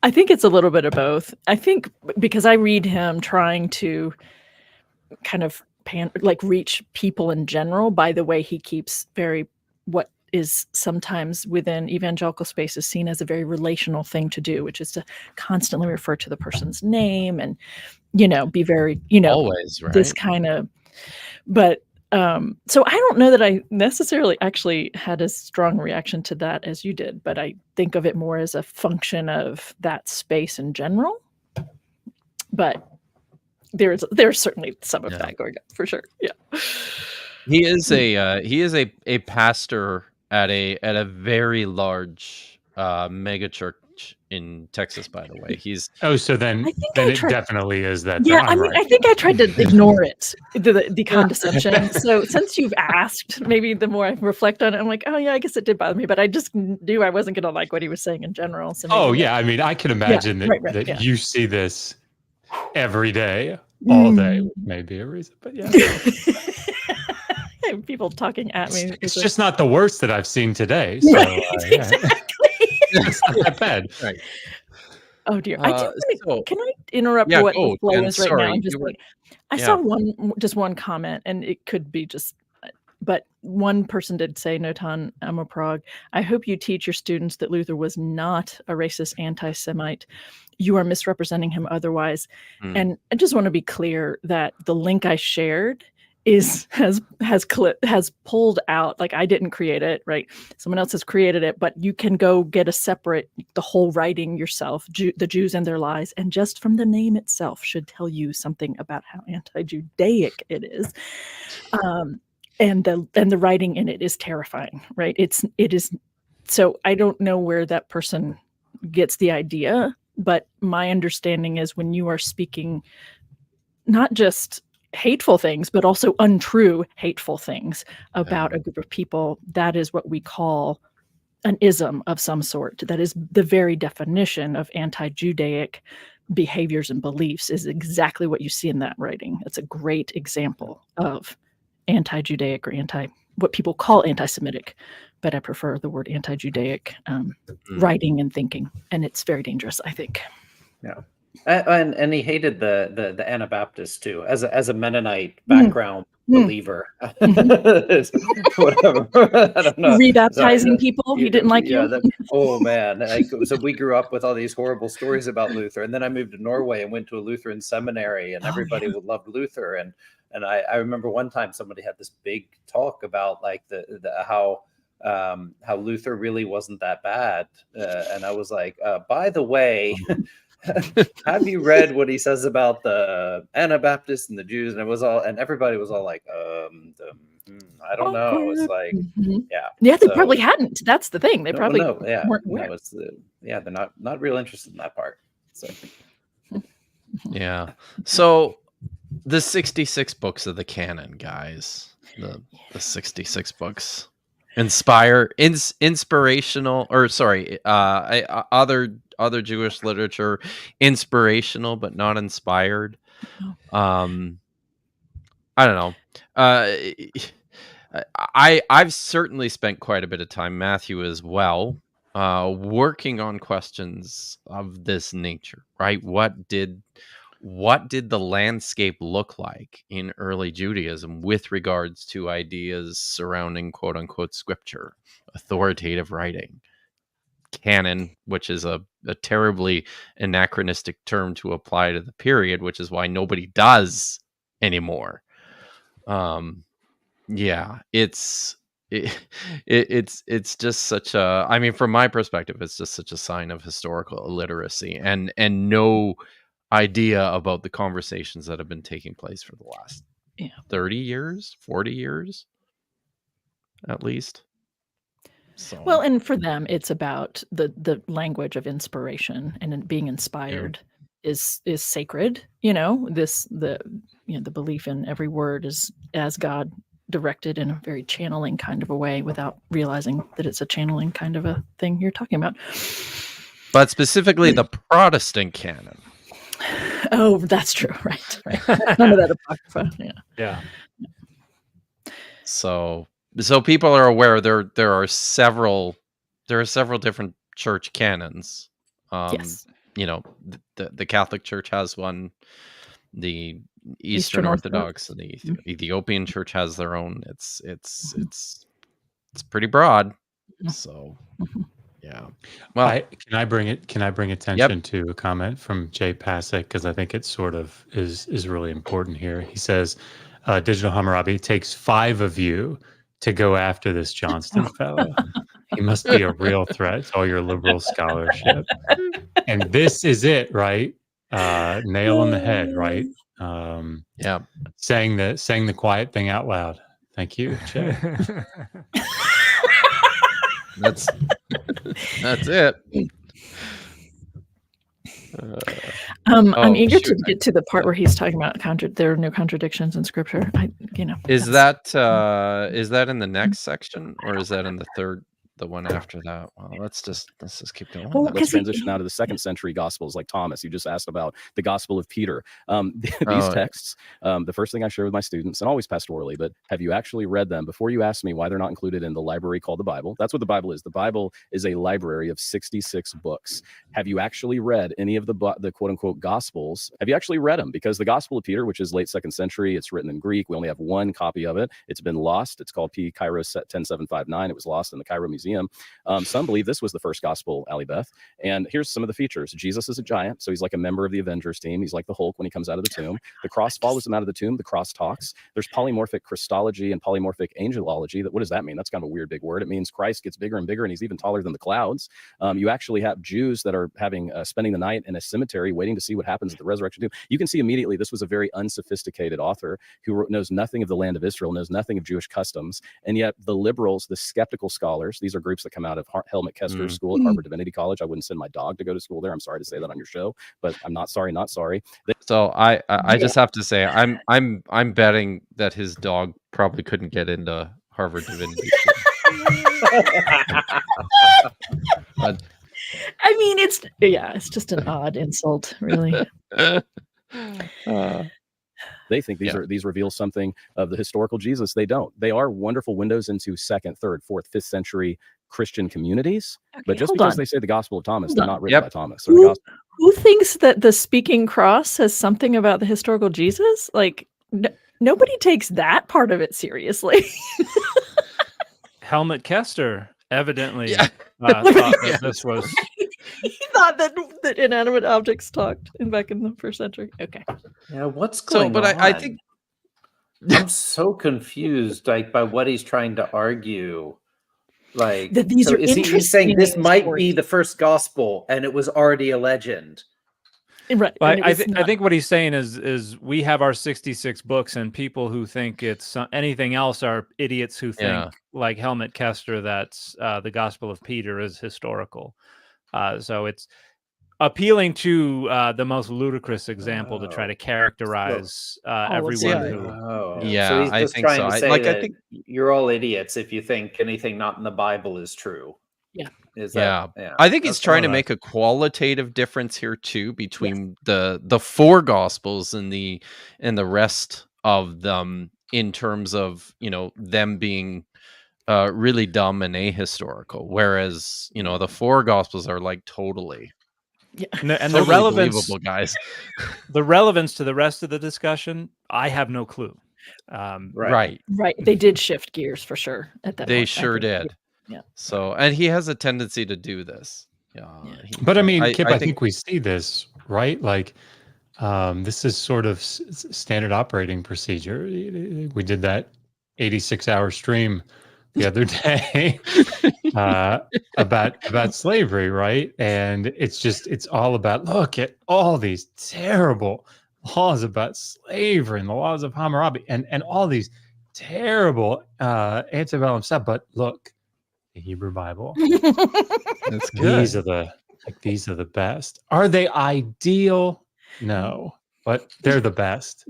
I think it's a little bit of both. I think because I read him trying to kind of reach people in general by the way he keeps what is sometimes within evangelical spaces seen as a very relational thing to do, which is to constantly refer to the person's name and be very always right. This kind of, but so I don't know that I necessarily actually had a strong reaction to that as you did, but I think of it more as a function of that space in general. But there's certainly some of that going on for sure. Yeah, he is a pastor at a very large mega church in Texas. By the way, he's so then it definitely is that. Yeah, I think I tried to ignore it, the condescension. So since you've asked, maybe the more I reflect on it, I'm like, oh yeah, I guess it did bother me, but I just knew I wasn't going to like what he was saying in general. So I can imagine that you see this every day, all day, maybe a reason, but yeah. People talking at me. It's just not the worst that I've seen today. So exactly. It's not that bad. Right. Oh dear. Can I interrupt what the flow is right now? I saw one comment, and it could be but one person did say, Notan Amoprog, I hope you teach your students that Luther was not a racist anti-Semite. You are misrepresenting him otherwise. And I just want to be clear that the link I shared has pulled out, like I didn't create it, right? Someone else has created it, but you can go get the whole writing yourself, the Jews and their lies, and just from the name itself should tell you something about how anti-Judaic it is. And the writing in it is terrifying, right? It is. So I don't know where that person gets the idea, but my understanding is when you are speaking not just hateful things, but also untrue hateful things about a group of people, that is what we call an ism of some sort that is the very definition of anti-Judaic behaviors and beliefs, is exactly what you see in that writing. It's a great example of anti-Judaic or what people call anti-Semitic, but I prefer the word anti-Judaic writing and thinking, and it's very dangerous, I think. Yeah. And he hated the Anabaptists too, as a Mennonite background believer. Whatever. I don't know. Rebaptizing people. He didn't like you. Oh man! So we grew up with all these horrible stories about Luther, and then I moved to Norway and went to a Lutheran seminary, and everybody loved Luther. And I remember one time somebody had this big talk about like how Luther really wasn't that bad, and I was like, by the way. Have you read what he says about the Anabaptists and the Jews? And everybody was all like, I don't know. It's like, yeah, they probably hadn't. That's the thing. They probably weren't aware. They're not real interested in that part. So yeah. So the 66 books of the canon, guys. The 66 books. Inspirational, or sorry, other Jewish literature, inspirational but not inspired. I don't know. I've certainly spent quite a bit of time, Matthew as well, working on questions of this nature, right? What did the landscape look like in early Judaism with regards to ideas surrounding quote unquote scripture, authoritative writing, canon, which is a terribly anachronistic term to apply to the period, which is why nobody does anymore. It's just such a, I mean, from my perspective, it's just such a sign of historical illiteracy and no idea about the conversations that have been taking place for the last 30 years, 40 years, at least. So. Well, and for them, it's about the language of inspiration, and being inspired is sacred. The belief in every word is as God directed in a very channeling kind of a way, without realizing that it's a channeling kind of a thing you're talking about. But specifically the Protestant canon. Oh, that's true. Right. None of that apocrypha. Yeah. So people are aware there are several different church canons. Yes. The Catholic Church has one. The Eastern Orthodox and the Ethiopian Church has their own. It's pretty broad. So. Yeah. Well, can I bring attention to a comment from Jay Pasek, because I think it sort of is really important here. He says, Digital Hammurabi, it takes 5 of you to go after this Johnston fellow. He must be a real threat to all your liberal scholarship. And this is it, right? Nail on the head, right? Saying the quiet thing out loud. Thank you, Jay. That's it. I'm eager to get to the part where he's talking about there are no contradictions in scripture. Is that in the next section, or is that in the one after that? Well, let's just keep going. Well, let's transition now to the 2nd century gospels, like Thomas. You just asked about the Gospel of Peter. These texts, the first thing I share with my students, and always pastorally, but have you actually read them before you ask me why they're not included in the library called the Bible? That's what the Bible is. The Bible is a library of 66 books. Have you actually read any of the quote unquote gospels? Have you actually read them? Because the Gospel of Peter, which is late 2nd century, it's written in Greek. We only have one copy of it. It's been lost. It's called P. Kairos 10759. It was lost in the Cairo Museum. Some believe this was the first gospel, Allie Beth. And here's some of the features. Jesus is a giant, so he's like a member of the Avengers team. He's like the Hulk when he comes out of the tomb. The cross follows him out of the tomb. The cross talks. There's polymorphic Christology and polymorphic angelology. What does that mean? That's kind of a weird big word. It means Christ gets bigger and bigger, and he's even taller than the clouds. You actually have Jews that are spending the night in a cemetery waiting to see what happens at the resurrection tomb. You can see immediately this was a very unsophisticated author who knows nothing of the land of Israel, knows nothing of Jewish customs, and yet the liberals, the skeptical scholars, these are groups that come out of Helmut Kester's school at Harvard Divinity College. I wouldn't send my dog to go to school there. I'm sorry to say that on your show, but I'm not sorry. So I just have to say I'm betting that his dog probably couldn't get into Harvard Divinity School. I mean, it's just an odd insult, really. They think these reveal something of the historical Jesus. They don't. They are wonderful windows into 2nd, 3rd, 4th, 5th century Christian communities. Okay, but just because they say the Gospel of Thomas, they're not written by Thomas. Who thinks that the speaking cross says something about the historical Jesus? Like, nobody takes that part of it seriously. Helmut Kester evidently thought that this was. He thought that inanimate objects talked back in the 1st century. Okay. Yeah, what's going on? I think I'm so confused, like, by what he's trying to argue. Like, that these are he's saying this might be the first gospel, and it was already a legend. Right. Well, I think what he's saying is we have our 66 books, and people who think it's anything else are idiots who think, like Helmut Kester, that's the Gospel of Peter is historical. So it's appealing to the most ludicrous example to try to characterize everyone who. So he's just trying to say that I think you're all idiots if you think anything not in the Bible is true. Yeah. I think he's trying to make a qualitative difference here too between the 4 Gospels and the rest of them in terms of, them being really dumb and ahistorical, whereas the 4 Gospels are like totally and totally the relevance, believable, guys. The relevance to the rest of the discussion, I have no clue. Right. They did shift gears for sure at that point. They sure did. Yeah. So, and he has a tendency to do this. But I mean, Kip, I think we see this, right? Like, this is sort of standard operating procedure. We did that 86-hour stream the other day about slavery, right? And it's all about, look at all these terrible laws about slavery and the laws of Hammurabi and all these terrible antebellum stuff. But look, the Hebrew Bible. That's good. These are the best. Are they ideal? No, but they're the best.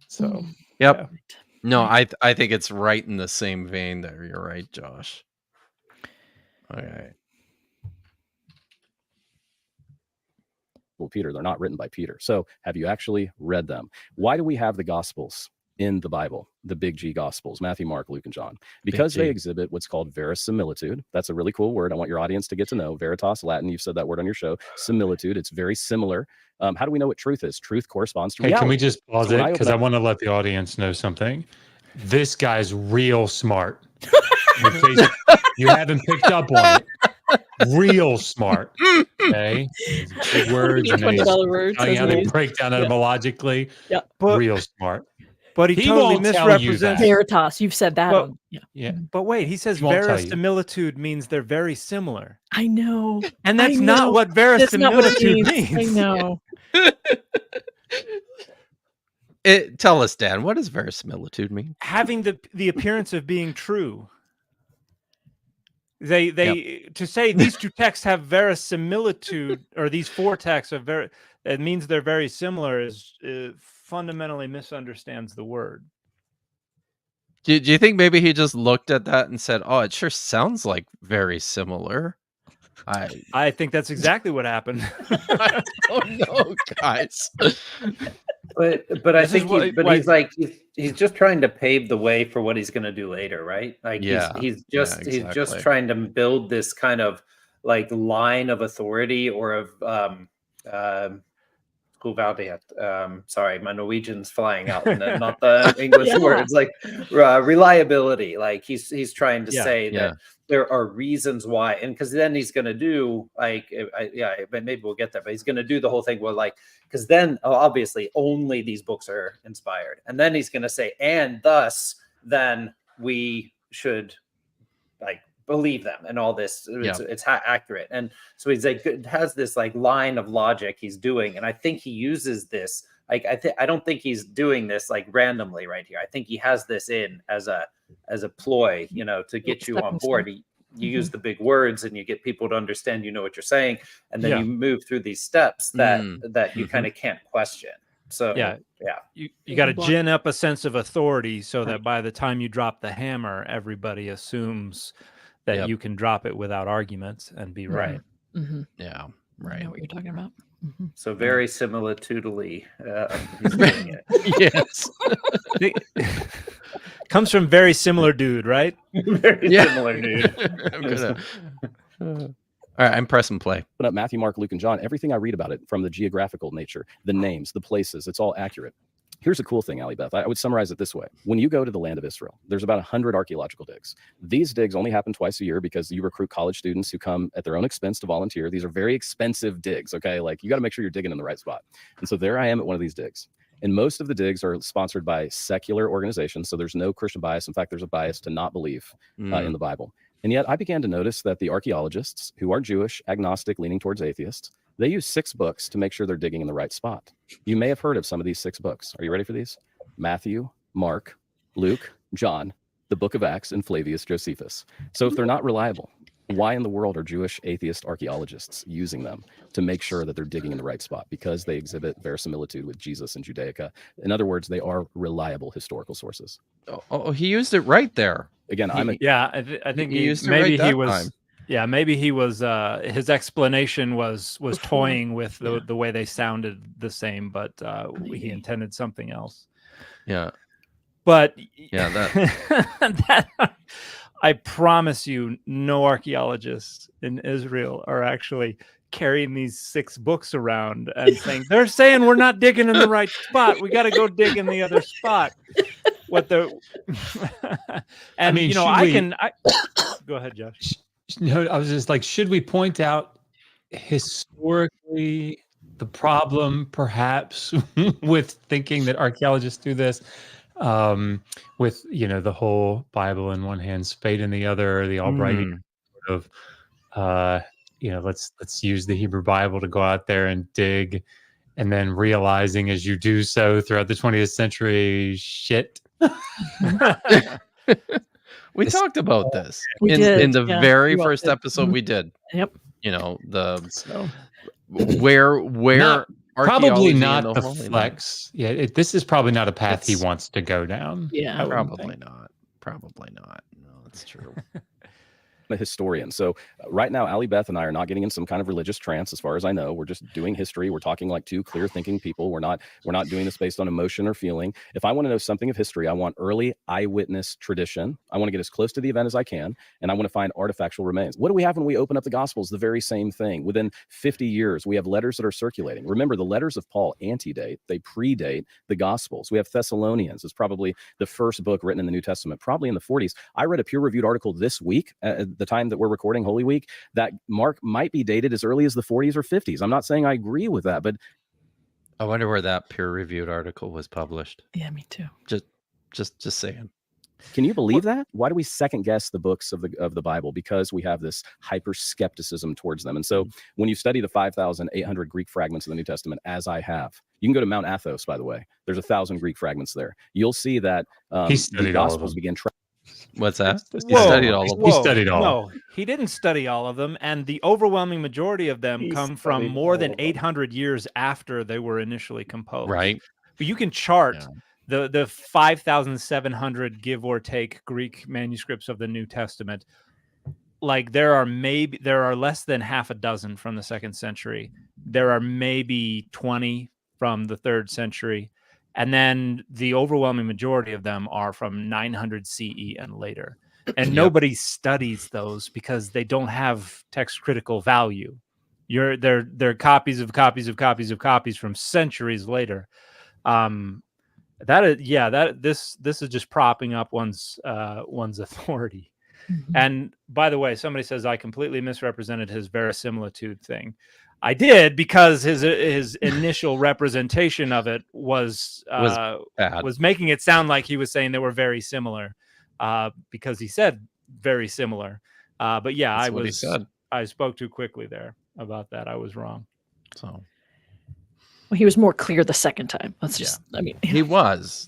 So, yep. Yeah. No, I think it's right in the same vein there. You're right, Josh. All right. Well, Peter, they're not written by Peter. So have you actually read them? Why do we have the Gospels in the Bible, the big G Gospels, Matthew, Mark, Luke, and John? Because they exhibit what's called verisimilitude. That's a really cool word. I want your audience to get to know. Veritas, Latin, you've said that word on your show. Similitude, it's very similar. How do we know what truth is? Truth corresponds to reality. Can we just pause it? Because I want to let the audience know something. This guy's real smart. In case you haven't picked up on it. Real smart. Okay? Big words. And how they break down etymologically. Yeah. Real smart. But he totally misrepresents Veritas. You've said that. Yeah. But wait, he says verisimilitude means they're very similar. I know. And that's not what verisimilitude means. I know. Tell us, Dan, what does verisimilitude mean? Having the appearance of being true. To say these 2 texts have verisimilitude, or these 4 texts are it means they're very similar, is fundamentally misunderstands the word. Do you think maybe he just looked at that and said, "Oh, it sure sounds like very similar"? I think that's exactly what happened. I don't know, guys. But I think he's just trying to pave the way for what he's going to do later, right? Like he's just trying to build this kind of like line of authority or of sorry, my Norwegian's flying out, and not the English words, like reliability. Like he's trying to say that there are reasons why, and because then he's going to do maybe we'll get there, but he's going to do the whole thing where because then obviously only these books are inspired, and then he's going to say, and thus then we should believe them and all this. It's accurate, and so he's it has this line of logic he's doing, and I think he uses this I don't think he's doing this randomly right here. I think he has this in as a ploy, to get you on board. You use the big words and you get people to understand what you're saying, and then you move through these steps that you kind of can't question. So you got to gin up a sense of authority so that by the time you drop the hammer, everybody assumes that you can drop it without arguments and be right. Mm-hmm. Yeah, I right. know what you're talking about. Mm-hmm. So very similitudely. He's doing it. Yes. Comes from very similar dude, right? Very similar dude. I'm gonna... All right, I'm pressing play. But up Matthew, Mark, Luke, and John, everything I read about it, from the geographical nature, the names, the places, it's all accurate. Here's a cool thing, Ali Beth. I would summarize it this way. When you go to the land of Israel, there's about 100 archaeological digs. These digs only happen twice a year because you recruit college students who come at their own expense to volunteer. These are very expensive digs, okay? Like, you got to make sure you're digging in the right spot. And so there I am at one of these digs. And most of the digs are sponsored by secular organizations, so there's no Christian bias. In fact, there's a bias to not believe in the Bible. And yet I began to notice that the archaeologists, who are Jewish, agnostic, leaning towards atheists, they use 6 books to make sure they're digging in the right spot. You may have heard of some of these 6 books. Are you ready for these? Matthew, Mark, Luke, John, the Book of Acts, and Flavius Josephus. So if they're not reliable, why in the world are Jewish atheist archaeologists using them to make sure that they're digging in the right spot? Because they exhibit verisimilitude with Jesus and Judaica. In other words, they are reliable historical sources. Oh, he used it right there. Again, I think he used it maybe right he that was. time. Yeah, maybe he was. His explanation was toying with the way they sounded the same, but he intended something else. Yeah, but yeah, that. I promise you, no archaeologists in Israel are actually carrying these 6 books around and saying, they're saying we're not digging in the right spot. We got to go dig in the other spot. What the... And, I mean, you know, go ahead, Josh. No, I was just like, should we point out historically the problem perhaps with thinking that archaeologists do this? With, you know, the whole Bible in one hand, spade in the other, the Albrightian sort of, you know, let's use the Hebrew Bible to go out there and dig, and then realizing as you do so throughout the 20th century, shit. We talked about this in the very first episode we did. Yep. You know, where probably not the flex. Yeah, this is probably not a path he wants to go down. Yeah, probably not. Probably not. No, that's true. A historian. So right now, Ali Beth and I are not getting in some kind of religious trance, as far as I know. We're just doing history. We're talking like 2 clear thinking people. We're not doing this based on emotion or feeling. If I want to know something of history, I want early eyewitness tradition. I want to get as close to the event as I can, and I want to find artifactual remains. What do we have when we open up the Gospels? The very same thing. Within 50 years, we have letters that are circulating. Remember, the letters of Paul antedate. They predate the Gospels. We have Thessalonians. It's probably the first book written in the New Testament, probably in the 40s. I read a peer-reviewed article this week, the time that we're recording Holy Week, that Mark might be dated as early as the 40s or 50s. I'm not saying I agree with that, but I wonder where that peer-reviewed article was published. Yeah, me too. Just saying. Can you believe that? Why do we second guess the books of the Bible? Because we have this hyper skepticism towards them. And so when you study the 5,800 Greek fragments of the New Testament, as I have, you can go to Mount Athos, by the way. There's 1,000 Greek fragments there. You'll see that the Gospels begin. What's that? He studied all of them. He studied all. No, he didn't study all of them, and the overwhelming majority of them come from more than 800 years after they were initially composed. Right. But you can chart the 5,700 give or take Greek manuscripts of the New Testament. Like there are less than half a dozen from the 2nd century. There are maybe 20 from the 3rd century. And then the overwhelming majority of them are from 900 CE and later. And nobody studies those because they don't have text critical value. They're copies of copies of copies of copies from centuries later. This is just propping up one's authority. Mm-hmm. And by the way, somebody says I completely misrepresented his verisimilitude thing. I did, because his initial representation of it was making it sound like he was saying they were very similar, because he said very similar. But yeah, I spoke too quickly there about that. I was wrong. So, well, he was more clear the second time. He was.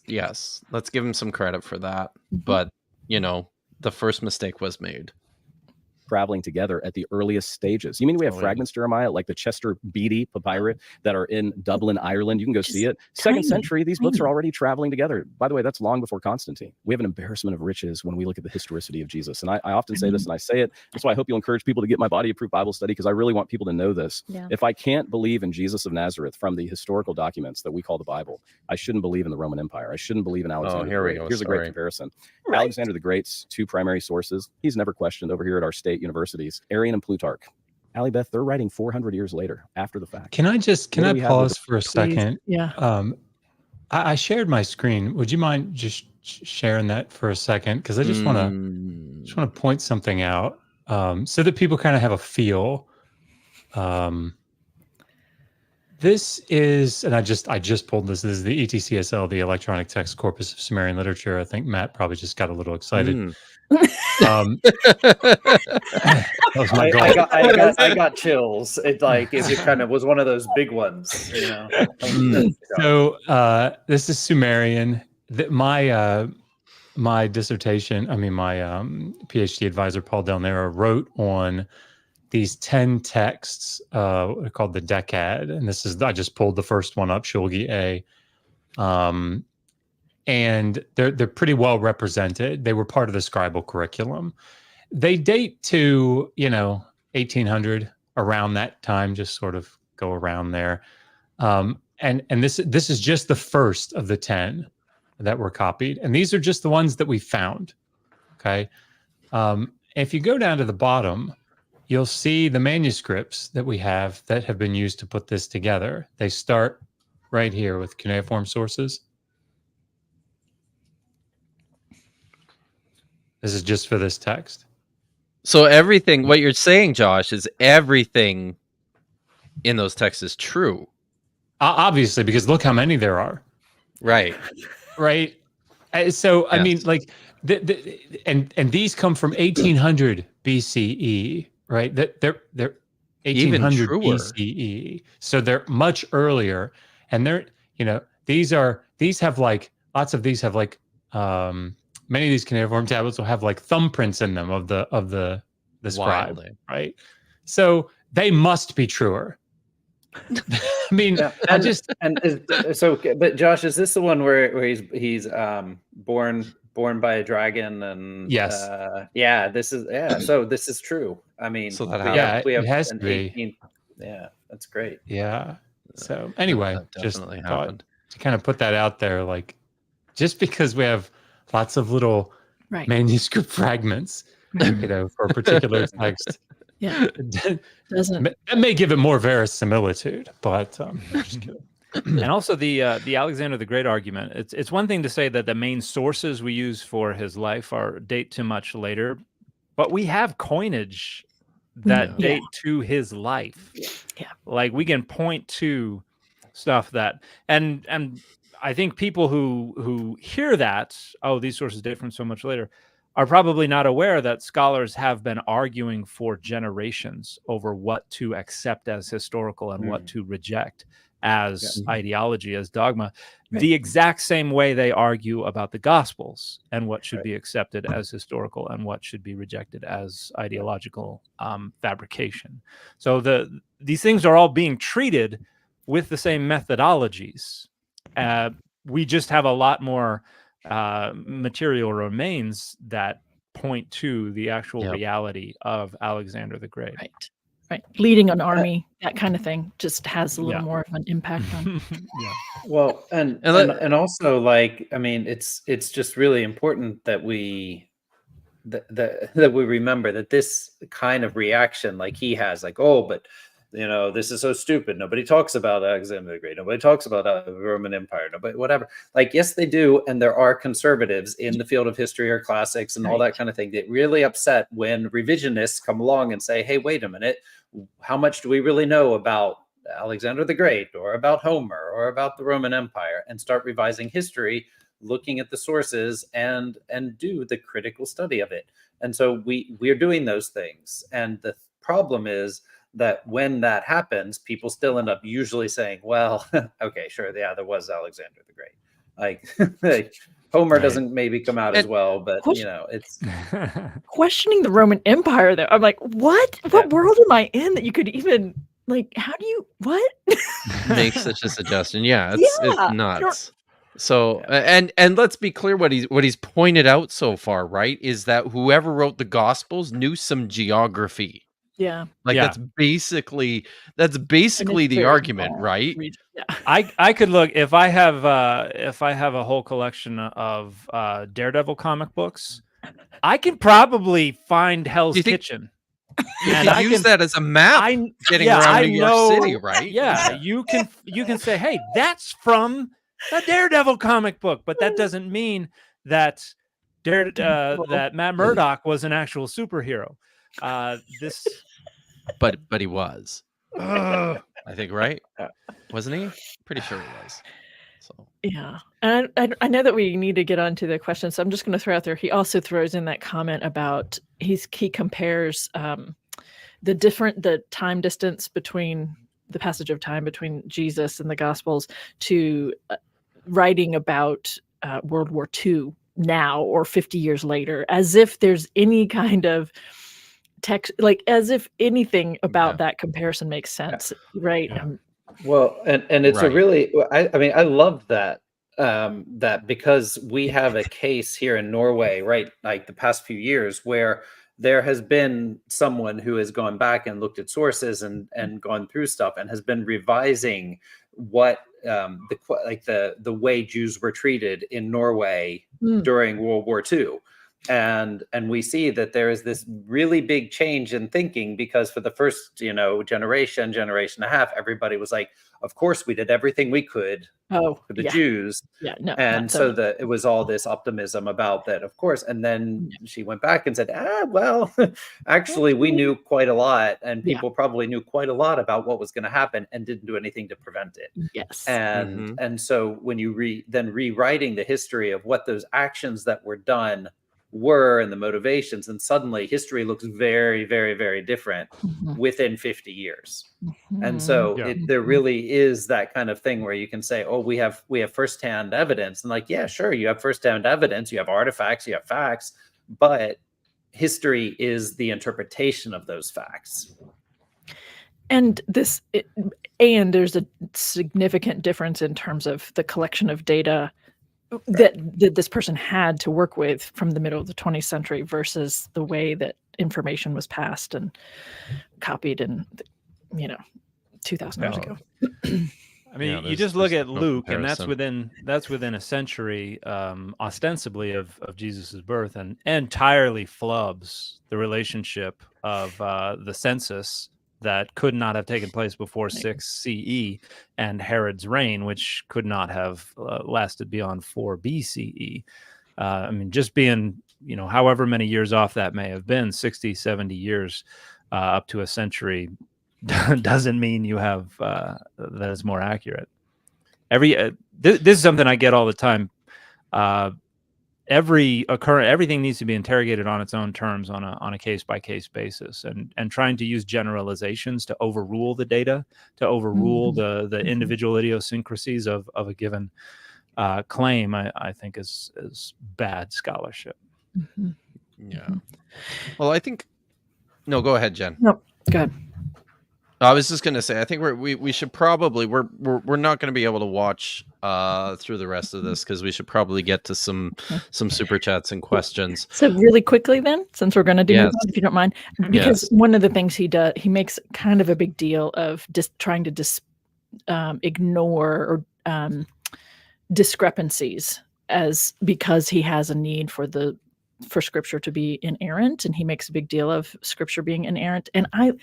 Yes. Let's give him some credit for that. Mm-hmm. But the first mistake was made. traveling together at the earliest stages. You mean we have fragments, Jeremiah, like the Chester Beatty papyrus that are in Dublin, Ireland? You can go see it. Second century, these books are already traveling together. By the way, that's long before Constantine. We have an embarrassment of riches when we look at the historicity of Jesus. And I often say this, and I say it. That's why I hope you'll encourage people to get my Body of Proof Bible study, because I really want people to know this. Yeah. If I can't believe in Jesus of Nazareth from the historical documents that we call the Bible, I shouldn't believe in the Roman Empire. I shouldn't believe in Alexander. here we the Great. go. Here's a great comparison. Right. Alexander the Great's two primary sources, he's never questioned over here at our state universities, Arian and Plutarch. Allie Beth, they're writing 400 years later after the fact. Can I pause for a second? Yeah. I shared my screen. Would you mind just sharing that for a second? Because I just want to point something out so that people kind of have a feel. This is, and I just pulled this. This is the ETCSL, the Electronic Text Corpus of Sumerian Literature. I think Matt probably just got a little excited. That was my goal. I got chills. It kind of was one of those big ones, you know. So this is Sumerian. My dissertation, my PhD advisor Paul Del Nero wrote on these 10 texts called the Decad, and this is, I just pulled the first one up, Shulgi A. And they're pretty well represented. They were part of the scribal curriculum. They date to 1800, around that time, just sort of go around there. And this is just the first of the 10 that were copied, and these are just the ones that we found. Okay, if you go down to the bottom, you'll see the manuscripts that we have that have been used to put this together. They start right here with cuneiform sources. This is just for this text. So everything, what you're saying, Josh, is everything in those texts is true. Obviously, because look how many there are. Right. Right. So, I mean, like, and these come from 1800 BCE, right? They're 1800 BCE. So they're much earlier. And they're, these have like, lots of these have like, many of these cuneiform tablets will have like thumbprints in them of the scribe, right? So they must be truer. I mean, but Josh, is this the one where he's born by a dragon? And yes, so this is true. I mean, so that we have it has to be. Yeah, that's great. Yeah. So anyway, just happened. to kind of put that out there, like, just because we have lots of little manuscript fragments, for a particular text. Yeah, that may give it more verisimilitude, but just kidding. And also the Alexander the Great argument. It's one thing to say that the main sources we use for his life date to much later, but we have coinage that date to his life. Yeah, like we can point to stuff that and I think people who hear that, oh, these sources date from so much later, are probably not aware that scholars have been arguing for generations over what to accept as historical and what to reject as ideology, as dogma, the exact same way they argue about the Gospels and what should be accepted as historical and what should be rejected as ideological fabrication. So these things are all being treated with the same methodologies. We just have a lot more material remains that point to the actual reality of Alexander the Great. Right. Leading an army, that kind of thing, just has a little more of an impact on. Well, and also, like, I mean, it's just really important that we that we remember that this kind of reaction, like he has, like, oh, but this is so stupid. Nobody talks about Alexander the Great. Nobody talks about the Roman Empire. Nobody, whatever. Like, yes, they do. And there are conservatives in the field of history or classics and all that kind of thing that really upset when revisionists come along and say, hey, wait a minute. How much do we really know about Alexander the Great or about Homer or about the Roman Empire, and start revising history, looking at the sources and do the critical study of it. And so we're doing those things. And the problem is that when that happens, people still end up usually saying, well, okay, sure, yeah, there was Alexander the Great. Like, Homer doesn't maybe come out as well, but it's questioning the Roman Empire though. I'm like, what world am I in that you could even like, how do you make such a suggestion? Yeah, it's nuts. So and let's be clear, what he's pointed out so far, right, is that whoever wrote the Gospels knew some geography. Yeah. Like that's basically the argument, right? Yeah. I could look if I have a whole collection of Daredevil comic books, I can probably find Hell's Kitchen. And I use that as a map getting around New York City, right? Yeah, you can say, hey, that's from a Daredevil comic book, but that doesn't mean that that Matt Murdock was an actual superhero. But he was. I think, right? Wasn't he? Pretty sure he was. So yeah, and I know that we need to get on to the question, so I'm just going to throw out there. He also throws in that comment about he compares the time distance between the passage of time between Jesus and the Gospels to writing about World War II now or 50 years later, as if there's any kind of text, like as if anything about that comparison makes sense, right? Well, and it's a really, I mean, I love that that because we have a case here in Norway, right? Like the past few years where there has been someone who has gone back and looked at sources and gone through stuff and has been revising what the way Jews were treated in Norway during World War II. And we see that there is this really big change in thinking, because for the first, generation and a half, everybody was like, of course we did everything we could for the Jews. Yeah, no. And so that it was all this optimism about that, of course. And then she went back and said, well, actually we knew quite a lot, and people probably knew quite a lot about what was going to happen and didn't do anything to prevent it. Yes. And so when you then rewriting the history of what those actions that were done were and the motivations, and suddenly history looks very, very, very different within 50 years. And so there really is that kind of thing where you can say, oh, we have firsthand evidence, and like, yeah, sure, you have firsthand evidence, you have artifacts, you have facts, but history is the interpretation of those facts. And there's a significant difference in terms of the collection of data that this person had to work with from the middle of the 20th century versus the way that information was passed and copied in 2,000 years ago. I mean, you just look at Luke, and that's within a century, ostensibly of Jesus's birth, and entirely flubs the relationship of the census that could not have taken place before 6 CE and Herod's reign, which could not have lasted beyond 4 BCE. I mean, just being, however many years off that may have been, 60, 70 years up to a century, doesn't mean you have that is more accurate. This is something I get all the time. Everything needs to be interrogated on its own terms on a case-by-case basis, and trying to use generalizations to overrule the data, to overrule the individual idiosyncrasies of a given claim, I think is bad scholarship. Yeah. Well, I think no, go ahead, Jen. No, go ahead. I was just going to say, I think we should probably we're not going to be able to watch through the rest of this, because we should probably get to some super chats and questions. So really quickly then, since we're going to do this, if you don't mind, because one of the things he does, he makes kind of a big deal of trying to ignore or discrepancies because he has a need for Scripture to be inerrant, and he makes a big deal of Scripture being inerrant. And I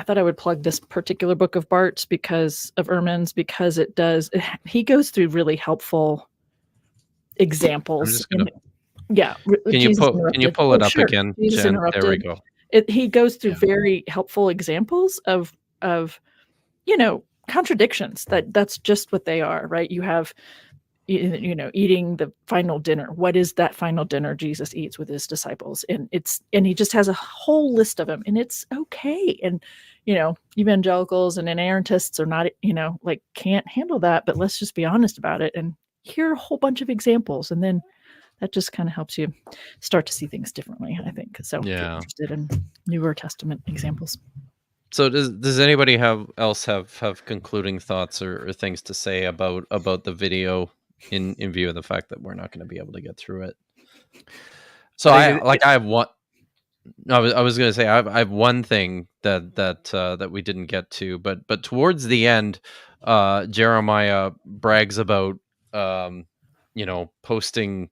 thought I would plug this particular book of Bart's because of Ehrman's, because he goes through really helpful examples. Can you pull it up again, Jen? There we go. He goes through very helpful examples of contradictions. That's just what they are, right? You have eating the final dinner. What is that final dinner Jesus eats with his disciples? And he just has a whole list of them, and it's okay. And, evangelicals and inerrantists are not, can't handle that, but let's just be honest about it. And here are a whole bunch of examples, and then that just kind of helps you start to see things differently, I think. So if you're interested in newer Testament examples. So does anybody else have concluding thoughts or things to say about the video in view of the fact that we're not going to be able to get through it? So I have one. I was going to say I have one thing that we didn't get to, but towards the end, Jeremiah brags about posting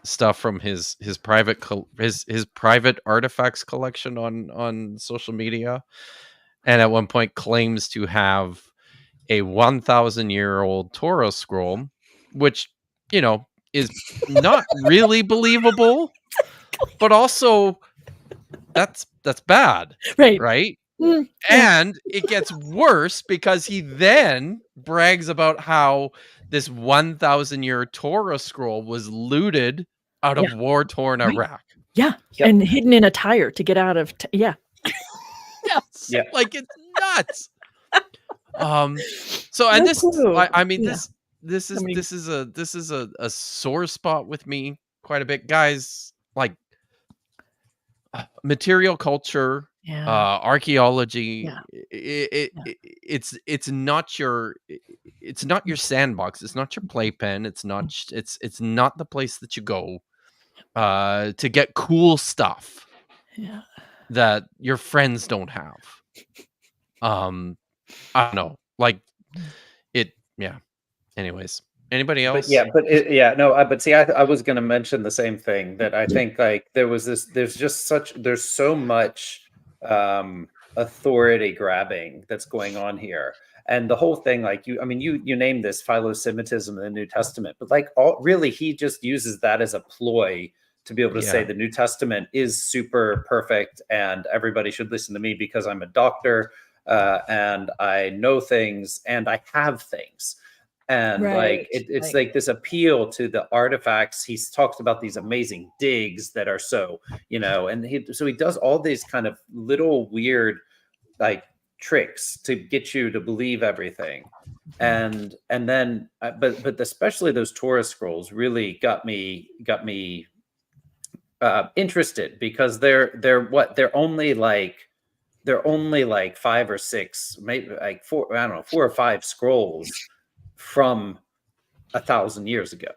stuff from his private his private artifacts collection on social media, and at one point claims to have a 1,000-year-old Torah scroll, which is not really believable, but also that's bad, right? And it gets worse because he then brags about how this 1,000-year Torah scroll was looted out of war-torn Iraq. And hidden in a tire to get out of like it's nuts. So and this, I mean, this is a sore spot with me quite a bit, guys. Like material culture, archaeology, it's not your sandbox. It's not your playpen. It's not the place that you go to get cool stuff that your friends don't have. I don't know, like it. Yeah. Anyways, anybody else? But see, I was going to mention the same thing, that I think like there's so much authority grabbing that's going on here. And the whole thing, like you named this Philosemitism in the New Testament, but like really he just uses that as a ploy to be able to say the New Testament is super perfect and everybody should listen to me because I'm a doctor and I know things and I have things. And like it's like this appeal to the artifacts. He's talked about these amazing digs that are so, and he does all these kind of little weird like tricks to get you to believe everything. And then but especially those Torah scrolls really got me interested, because they're only like 5 or 6, maybe like 4 or 5 scrolls from 1,000 years ago.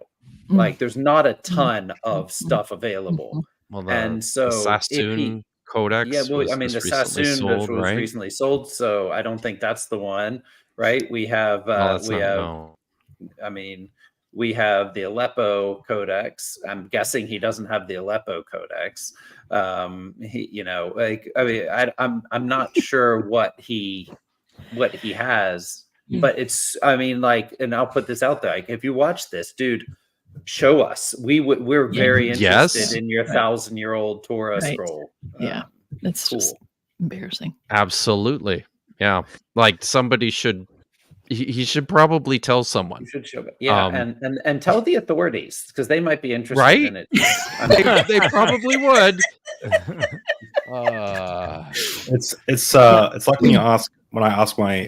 Like there's not a ton of stuff available. Well, and so the Sassoon Codex, the Sassoon was recently sold, so I don't think that's the one, right? We have we have the Aleppo Codex. I'm guessing he doesn't have the Aleppo Codex. I'm not sure what he has, but it's, and I'll put this out there. Like, if you watch this, dude, show us. We're very interested in your 1,000-year-old Torah scroll. It's cool. Just embarrassing. Absolutely. Yeah. Like somebody should. He should probably tell someone. You should show it. And tell the authorities, because they might be interested in it. They probably would. It's like when I ask my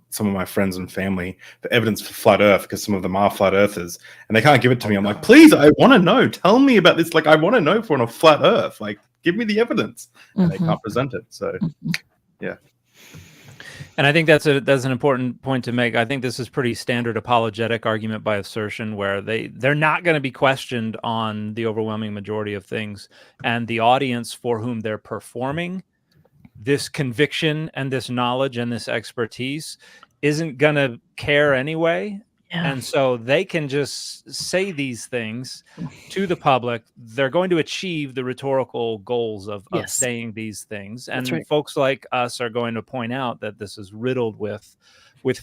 some of my friends and family for evidence for flat Earth, because some of them are flat earthers, and they can't give it to me. I'm like, please, I want to know. Tell me about this. Like, I want to know if we're on a flat Earth. Like, give me the evidence. And they can't present it. So, yeah. And I think that's an important point to make. I think this is pretty standard apologetic argument by assertion, where they're not going to be questioned on the overwhelming majority of things, and the audience for whom they're performing this conviction and this knowledge and this expertise isn't going to care anyway. And so they can just say these things to the public. They're going to achieve the rhetorical goals of saying these things. And folks like us are going to point out that this is riddled with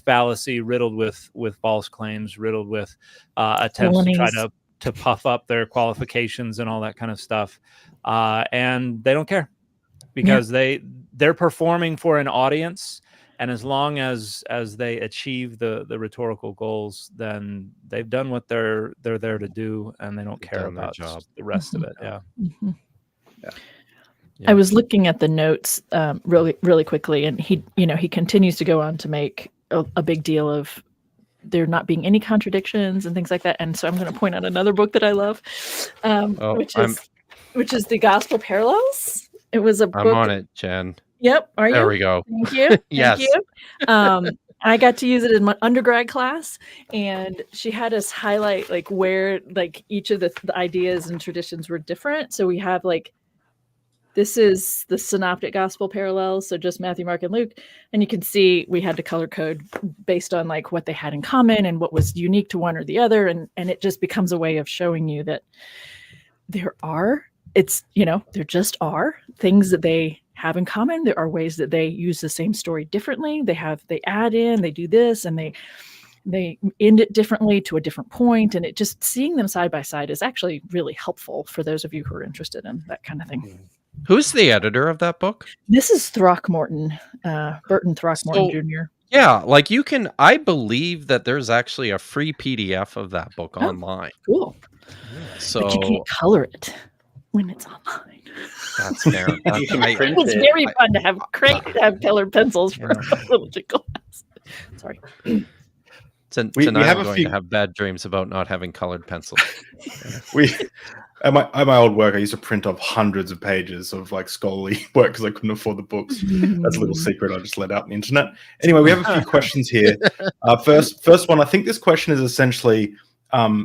fallacy, riddled with false claims, riddled with attempts to try to puff up their qualifications and all that kind of stuff. And they don't care, because they're performing for an audience. And as long as they achieve the rhetorical goals, then they've done what they're there to do, and they don't care about the rest of it. I was looking at the notes really quickly, and he continues to go on to make a big deal of there not being any contradictions and things like that. And so I'm going to point out another book that I love, which is the Gospel Parallels. It was a book. I'm on it, Jen. Yep. Are you? There we go. Thank you. Yes. Thank you. I got to use it in my undergrad class, and she had us highlight like where like each of the ideas and traditions were different. So we have like, this is the synoptic gospel parallels, so just Matthew, Mark, and Luke. And you can see we had to color code based on like what they had in common and what was unique to one or the other. And it just becomes a way of showing you that there just are things that they have in common. There are ways that they use the same story differently. They add in, they do this, and they end it differently to a different point. And it just seeing them side by side is actually really helpful for those of you who are interested in that kind of thing. Who's the editor of that book? This is Throckmorton, Burton Throckmorton Jr. Yeah, like I believe that there's actually a free PDF of that book online. Cool. So but you can't color it when it's online. That's fair. It's very fun to have colored pencils for religion class. Sorry. Tonight I'm going to have bad dreams about not having colored pencils. At my old work, I used to print off hundreds of pages of like scholarly work because I couldn't afford the books. That's a little secret I just let out on the internet. Anyway, we have a few questions here. First one, I think this question is essentially,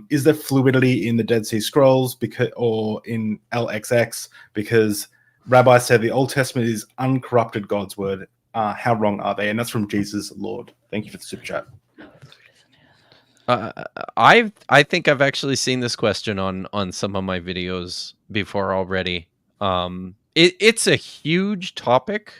is there fluidity in the Dead Sea Scrolls or in LXX? Because rabbis say the Old Testament is uncorrupted God's word. How wrong are they? And that's from Jesus Lord. Thank you for the super chat. I think I've actually seen this question on some of my videos before already. It's a huge topic,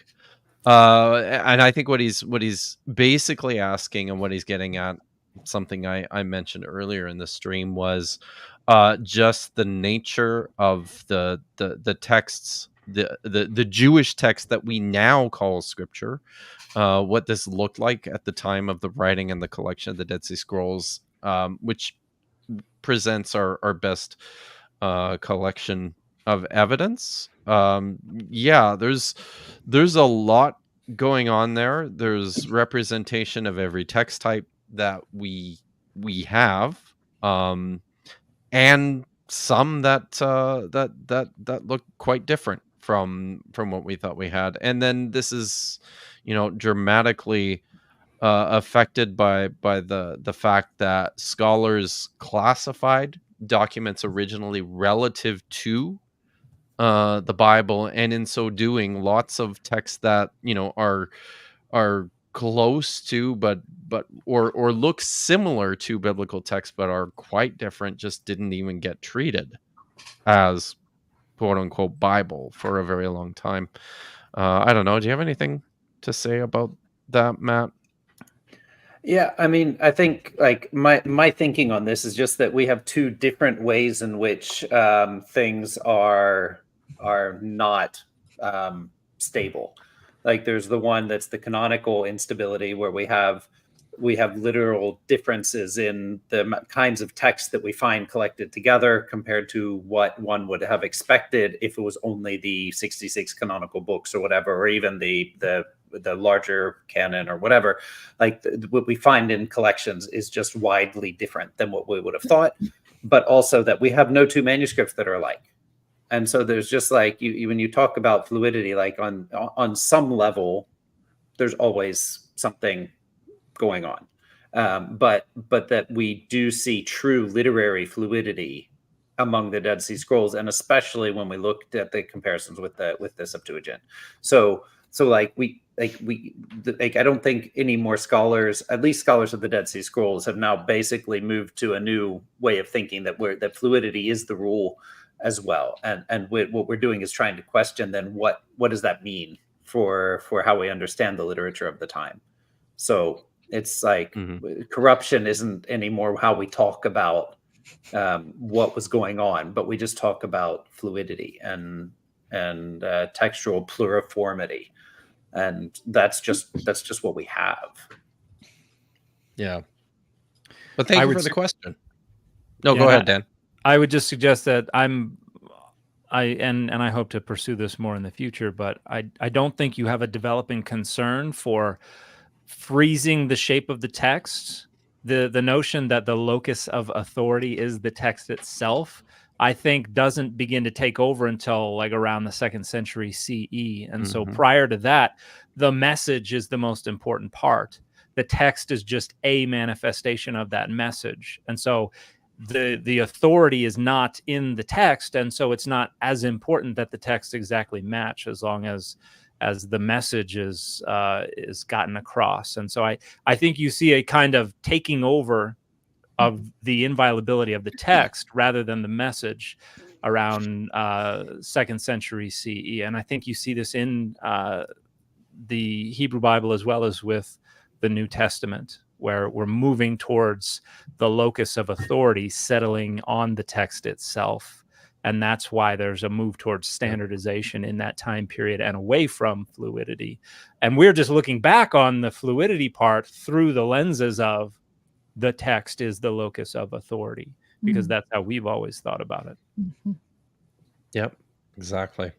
and I think what he's basically asking and what he's getting at, something I mentioned earlier in the stream, was just the nature of the texts, the Jewish text that we now call Scripture. What this looked like at the time of the writing and the collection of the Dead Sea Scrolls, which presents our best collection of evidence. There's a lot going on there. There's representation of every text type that we have, and some that look quite different from what we thought we had. And then this is, dramatically affected by the fact that scholars classified documents originally relative to the Bible, and in so doing, lots of texts that are close to but or look similar to biblical texts but are quite different just didn't even get treated as quote unquote Bible for a very long time. I don't know. Do you have anything to say about that, Matt? Yeah, I mean, I think like my thinking on this is just that we have two different ways in which things are not stable. Like there's the one that's the canonical instability, where we have literal differences in the kinds of text that we find collected together compared to what one would have expected if it was only the 66 canonical books or whatever, or even the larger canon or whatever. Like what we find in collections is just widely different than what we would have thought, but also that we have no two manuscripts that are alike. And so there's just like when you talk about fluidity, like on some level, there's always something going on, but that we do see true literary fluidity among the Dead Sea Scrolls, and especially when we looked at the comparisons with the Septuagint. So I don't think any more scholars, at least scholars of the Dead Sea Scrolls, have now basically moved to a new way of thinking that fluidity is the rule as well. And what we're doing is trying to question then what does that mean for how we understand the literature of the time. So it's like corruption isn't anymore how we talk about what was going on, but we just talk about fluidity and textual pluriformity. And that's just what we have. Yeah. But thank you for the question. No, go ahead, Dan. I would just suggest that I hope to pursue this more in the future, but I don't think you have a developing concern for freezing the shape of the text the notion that the locus of authority is the text itself, I think doesn't begin to take over until like around the 2nd century CE. And so prior to that, the message is the most important part. The text is just a manifestation of that message. And so the authority is not in the text. And so it's not as important that the text exactly match, as long as the message is gotten across. And so I think you see a kind of taking over of the inviolability of the text rather than the message around 2nd century CE. And I think you see this in the Hebrew Bible as well as with the New Testament, where we're moving towards the locus of authority settling on the text itself. And that's why there's a move towards standardization in that time period and away from fluidity. And we're just looking back on the fluidity part through the lenses of the text is the locus of authority, because that's how we've always thought about it. Yep, exactly.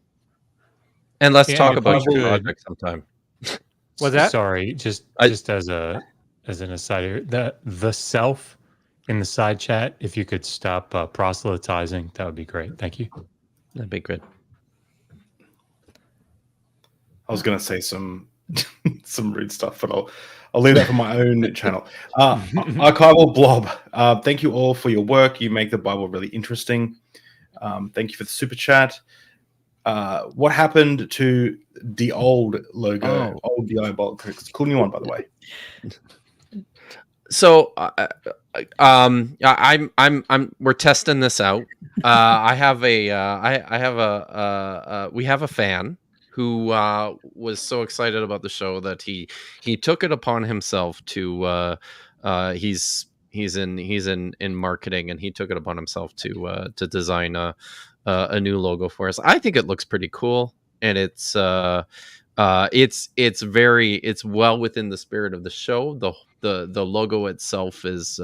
And let's talk about your project sometime. What's that? Sorry, just as an aside here, the self in the side chat, if you could stop proselytizing, that would be great. Thank you. That'd be good. I was going to say some rude stuff, but I'll leave that for my own channel. Archival Blob, thank you all for your work. You make the Bible really interesting. Thank you for the super chat. What happened to the old logo? Old Diablocritics. Cool new one, by the way. So we're testing this out. We have a fan who was so excited about the show that he took it upon himself to he's in marketing, and he took it upon himself to design a new logo for us. I think it looks pretty cool, and it's well within the spirit of the show. The logo itself is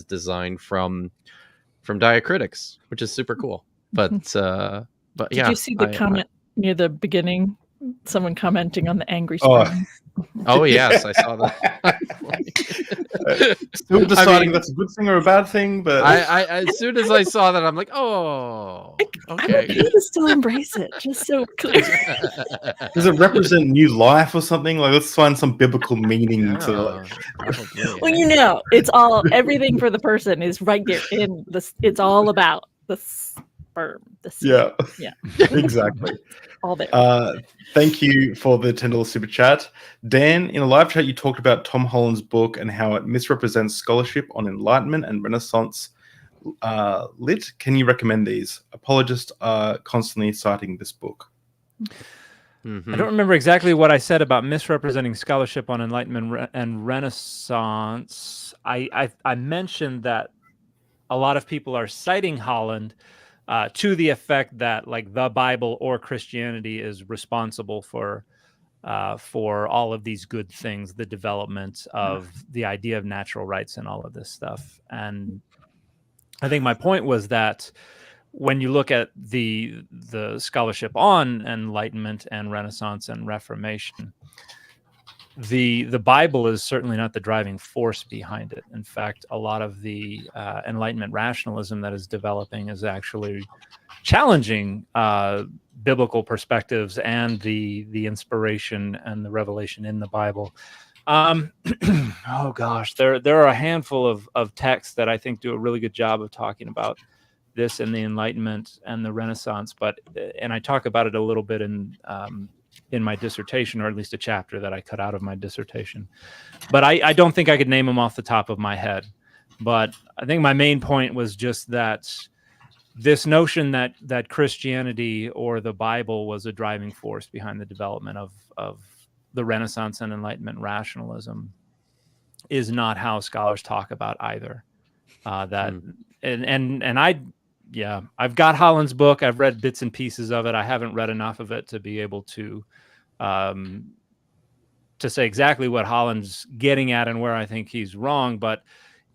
designed from Diacritics, which is super cool. But yeah, did you see the comment near the beginning? Someone commenting on the angry sperm. Oh yes, I saw that. Still deciding that's a good thing or a bad thing, but I as soon as I saw that, I'm like, oh, okay. I'm okay to still embrace it, just so clear. Does it represent new life or something? Like, let's find some biblical meaning to like. Well, you know, it's all everything for the person is right there in this. It's all about the sperm. Yeah, yeah, exactly. All there. Thank you for the $10 super chat. Dan, in a live chat, you talked about Tom Holland's book and how it misrepresents scholarship on Enlightenment and Renaissance lit. Can you recommend these? Apologists are constantly citing this book. I don't remember exactly what I said about misrepresenting scholarship on Enlightenment and Renaissance. I mentioned that a lot of people are citing Holland to the effect that like the Bible or Christianity is responsible for all of these good things, the development of the idea of natural rights and all of this stuff. And I think my point was that when you look at the scholarship on Enlightenment and Renaissance and Reformation, the Bible is certainly not the driving force behind it. In fact, a lot of the Enlightenment rationalism that is developing is actually challenging biblical perspectives and the inspiration and the revelation in the Bible. Oh gosh, there are a handful of texts that I think do a really good job of talking about this in the Enlightenment and the Renaissance, and I talk about it a little bit in my dissertation, or at least a chapter that I cut out of my dissertation. But I don't think I could name them off the top of my head. But I think my main point was just that this notion that Christianity or the Bible was a driving force behind the development of the Renaissance and Enlightenment rationalism is not how scholars talk about either. I've got Holland's book. I've read bits and pieces of it. I haven't read enough of it to be able to say exactly what Holland's getting at and where I think he's wrong. But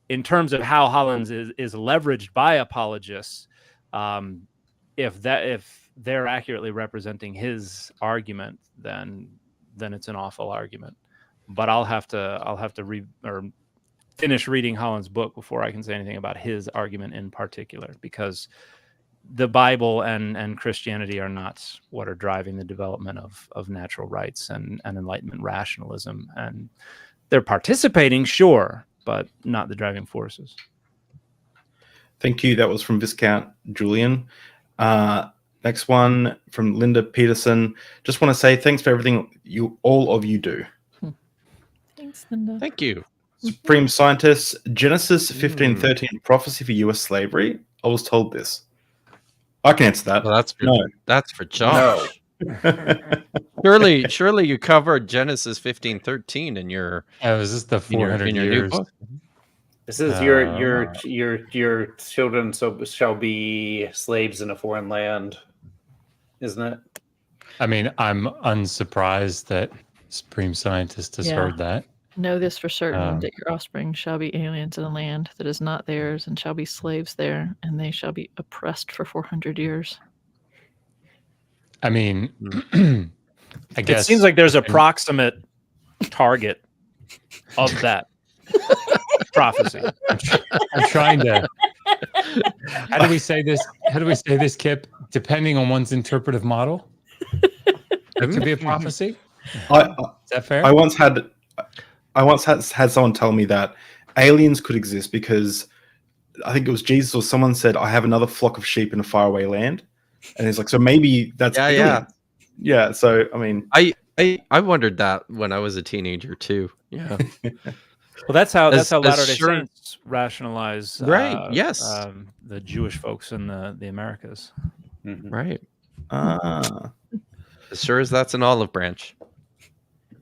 in terms of how Holland's is leveraged by apologists, if they're accurately representing his argument, then it's an awful argument. But I'll have to finish reading Holland's book before I can say anything about his argument in particular, because the Bible and Christianity are not what are driving the development of natural rights and Enlightenment rationalism. And they're participating, sure, but not the driving forces. Thank you. That was from Viscount Julian. Next one from Linda Peterson. Just want to say thanks for everything all of you do. Thanks, Linda. Thank you. Supreme Scientists, Genesis 15:13 prophecy for U.S. slavery. I was told this. I can answer that. Well, that's for Josh. No. Surely you covered Genesis 15:13 in your. Is this the 400 in your years? new book? This is your children shall be slaves in a foreign land, isn't it? I mean, I'm unsurprised that Supreme Scientist has heard that. Know this for certain, that your offspring shall be aliens in a land that is not theirs, and shall be slaves there, and they shall be oppressed for 400 years. I mean, I guess it seems like there's a proximate target of that prophecy. I'm trying to. How do we say this? How do we say this, Kip? Depending on one's interpretive model, that could be a prophecy. Is that fair? I once had someone tell me that aliens could exist because I think it was Jesus or someone said, "I have another flock of sheep in a faraway land," and he's like, "So maybe that's yeah." So I mean, I wondered that when I was a teenager too. Yeah. Well, that's how Latter-day Saints rationalize, right? Yes, the Jewish folks in the Americas, right? As sure as that's an olive branch.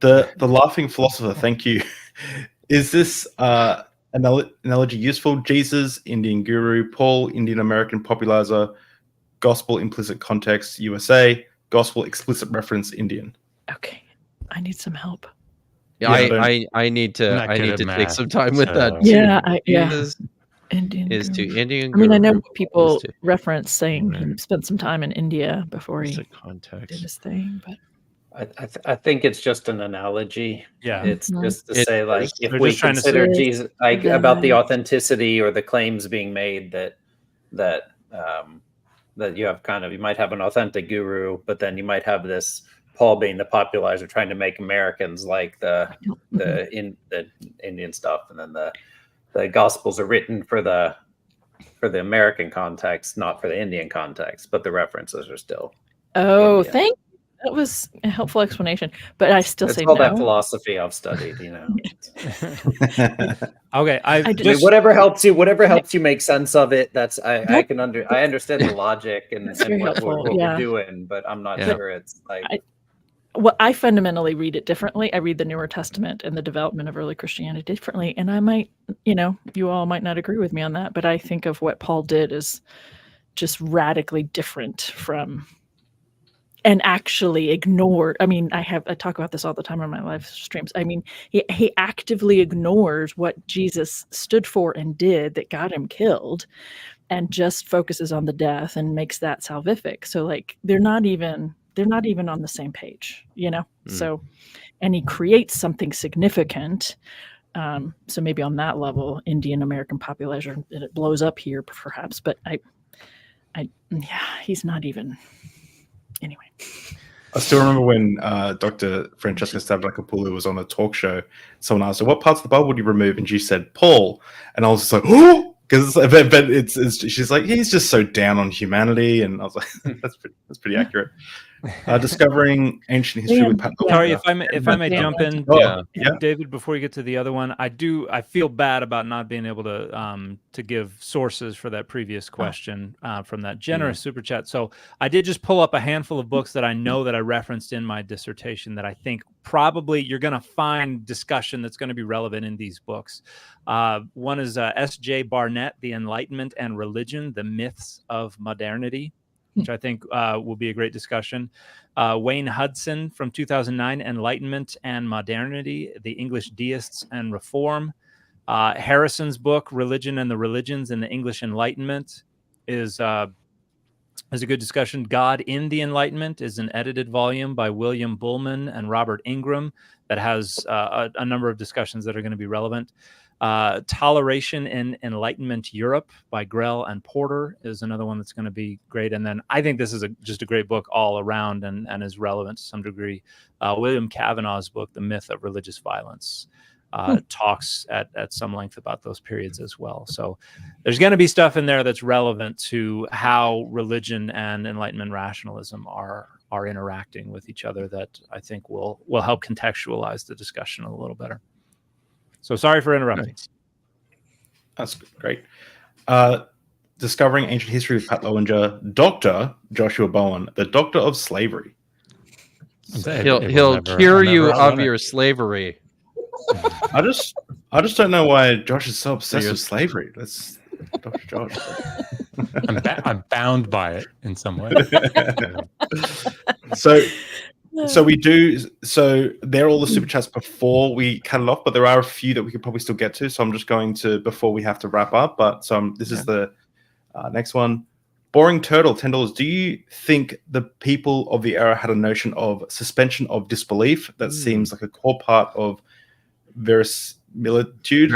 The laughing philosopher. Thank you. Is this analogy useful? Jesus, Indian guru. Paul, Indian American popularizer. Gospel implicit context, USA. Gospel explicit reference, Indian. Okay, I need some help. Yeah, I need to take some time with that. Indian is guru. to Indian. I mean, I know what people reference saying he spent some time in India before he did his thing, but I think it's just an analogy. Yeah, it's just to say, like, if They're we just trying to consider say- Jesus, like, about the authenticity or the claims being made that you have you might have an authentic guru, but then you might have this Paul being the popularizer trying to make Americans like the Indian stuff, and then the Gospels are written for the American context, not for the Indian context, but the references are still. Oh, Indian. thank you. That was a helpful explanation, but I still say all no. that philosophy I've studied, you know. Okay, I mean, whatever helps you make sense of it. That's I understand the logic and what we're doing, but I'm not sure it's like. I fundamentally read it differently. I read the Newer Testament and the development of early Christianity differently, and I might, you all might not agree with me on that, but I think of what Paul did as just radically different from. And actually ignored. I mean, I talk about this all the time on my live streams. I mean, he actively ignores what Jesus stood for and did that got him killed, and just focuses on the death and makes that salvific. So, like, they're not even on the same page, So, and he creates something significant. So maybe on that level, Indian American population, and it blows up here, perhaps. But he's not even. Anyway, I still remember when Dr. Francesca Stavrakopoulos was on a talk show. Someone asked her, "What parts of the Bible would you remove?" And she said, "Paul." And I was just like, "Oh," because she's like, he's just so down on humanity, and I was like, that's pretty accurate. Discovering ancient history with Sorry, if I may jump in, David, before you get to the other one, I feel bad about not being able to give sources for that previous question from that generous super chat. So I did just pull up a handful of books that I know that I referenced in my dissertation that I think probably you're going to find discussion that's going to be relevant in these books. One is S.J. Barnett, The Enlightenment and Religion, The Myths of Modernity, which I think will be a great discussion. Wayne Hudson from 2009, Enlightenment and Modernity, The English Deists and Reform. Harrison's book, Religion and the Religions in the English Enlightenment, is a good discussion. God in the Enlightenment is an edited volume by William Bullman and Robert Ingram that has a number of discussions that are going to be relevant. Toleration in Enlightenment Europe by Grell and Porter is another one that's going to be great. And then I think this is just a great book all around and is relevant to some degree. William Cavanaugh's book, The Myth of Religious Violence, talks at some length about those periods as well. So there's going to be stuff in there that's relevant to how religion and Enlightenment rationalism are interacting with each other that I think will help contextualize the discussion a little better. So sorry for interrupting. Nice. That's great. Discovering Ancient History with Pat Lowinger, Dr. Joshua Bowen, the Doctor of Slavery. He'll cure you of your slavery. I just don't know why Josh is so obsessed with slavery. That's Dr. Josh. I'm bound by it in some way. So we do. So they're all the super chats before we cut it off, but there are a few that we could probably still get to. So I'm just going to before we have to wrap up. But this is the next one. Boring Turtle, $10. Do you think the people of the era had a notion of suspension of disbelief that seems like a core part of verisimilitude?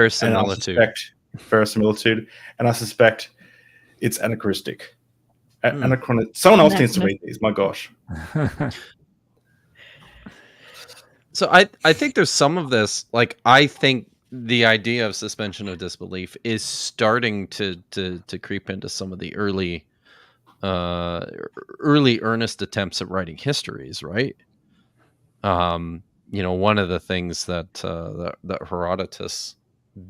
Verisimilitude, and I suspect it's anachronistic. Someone else needs to read these. My gosh. So I think there's some of this. Like, I think the idea of suspension of disbelief is starting to creep into some of the early earnest attempts at writing histories, right? One of the things that Herodotus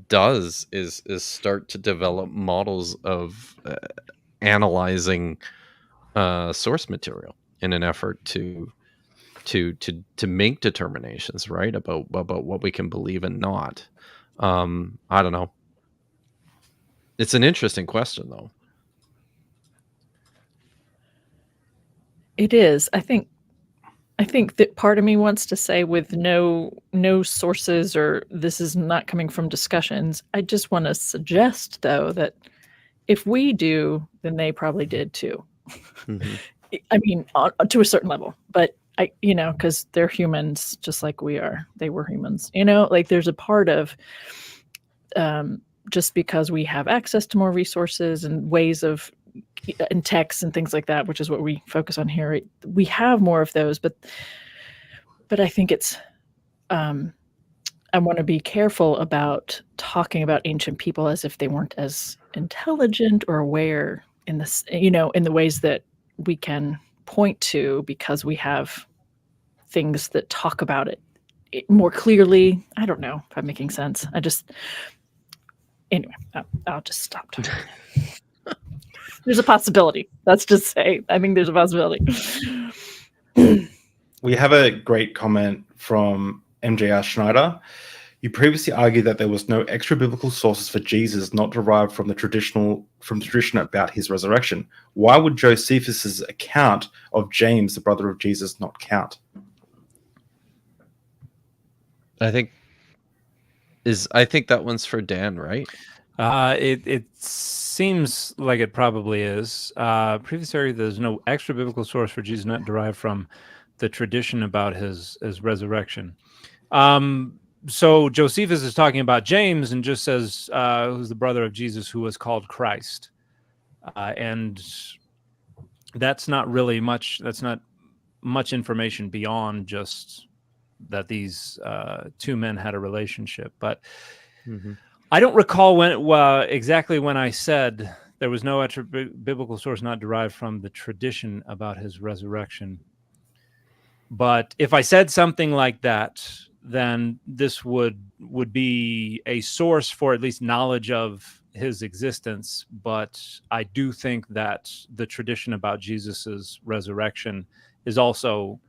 does is start to develop models of analyzing source material in an effort to make determinations, right, about what we can believe and not. I don't know. It's an interesting question, though. It is. I think that part of me wants to say, with no sources, or this is not coming from discussions, I just want to suggest, though, that if we do, then they probably did too. Mm-hmm. I mean, to a certain level, but because they're humans just like we are. They were humans, like there's a part of just because we have access to more resources and ways of and texts and things like that, which is what we focus on here. We have more of those, but I think it's I want to be careful about talking about ancient people as if they weren't as intelligent or aware in this, in the ways that we can point to, because we have things that talk about it more clearly. I don't know if I'm making sense. Anyway, I'll just stop talking. There's a possibility. Let's just say, I think there's a possibility. We have a great comment from MJR Schneider. You previously argued that there was no extra biblical sources for Jesus not derived from tradition about his resurrection. Why would Josephus's account of James, the brother of Jesus, not count? I think that one's for Dan, right? It seems like it probably is. Previously, there's no extra biblical source for Jesus not derived from the tradition about his resurrection. So Josephus is talking about James and just says who's the brother of Jesus who was called Christ, and that's not really much. That's not much information beyond just that these two men had a relationship. But I don't recall exactly when I said there was no biblical source not derived from the tradition about his resurrection. But if I said something like that, then this would be a source for at least knowledge of his existence. But I do think that the tradition about Jesus's resurrection is also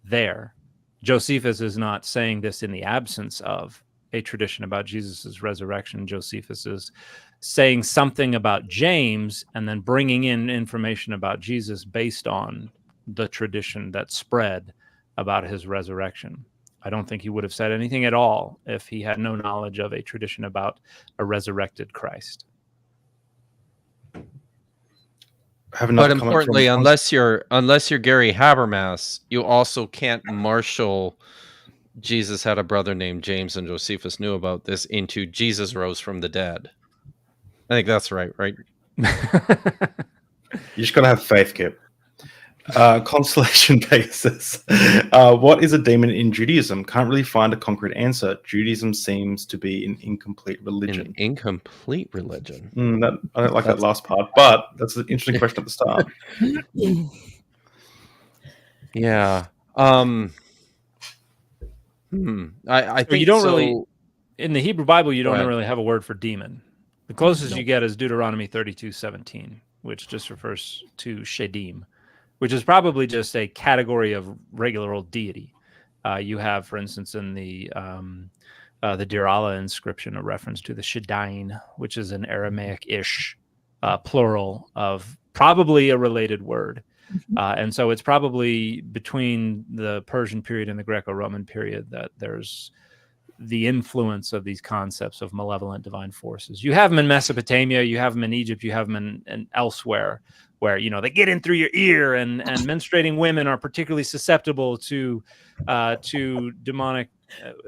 there. Josephus is not saying this in the absence of a tradition about Jesus's resurrection. Josephus is saying something about James and then bringing in information about Jesus based on the tradition that spread about his resurrection. I don't think he would have said anything at all if he had no knowledge of a tradition about a resurrected Christ. But importantly, unless you're Gary Habermas, you also can't marshal Jesus had a brother named James and Josephus knew about this into Jesus rose from the dead. I think that's right? You just gotta have faith, Kip. Constellation Pegasus. What is a demon in Judaism? Can't really find a concrete answer. Judaism seems to be an incomplete religion. An incomplete religion. I don't like that last part, but that's an interesting question at the start. Yeah. I think you don't so. really, in the Hebrew Bible, you don't ahead. really have a word for demon. The closest you get is Deuteronomy 32:17, which just refers to Shedim, which is probably just a category of regular old deity. You have, for instance, in the Deir Allah inscription, a reference to the Shedain, which is an Aramaic-ish plural of probably a related word. And so it's probably between the Persian period and the Greco-Roman period that there's the influence of these concepts of malevolent divine forces. You have them in Mesopotamia, you have them in Egypt, you have them in elsewhere, where they get in through your ear, and menstruating women are particularly susceptible to demonic,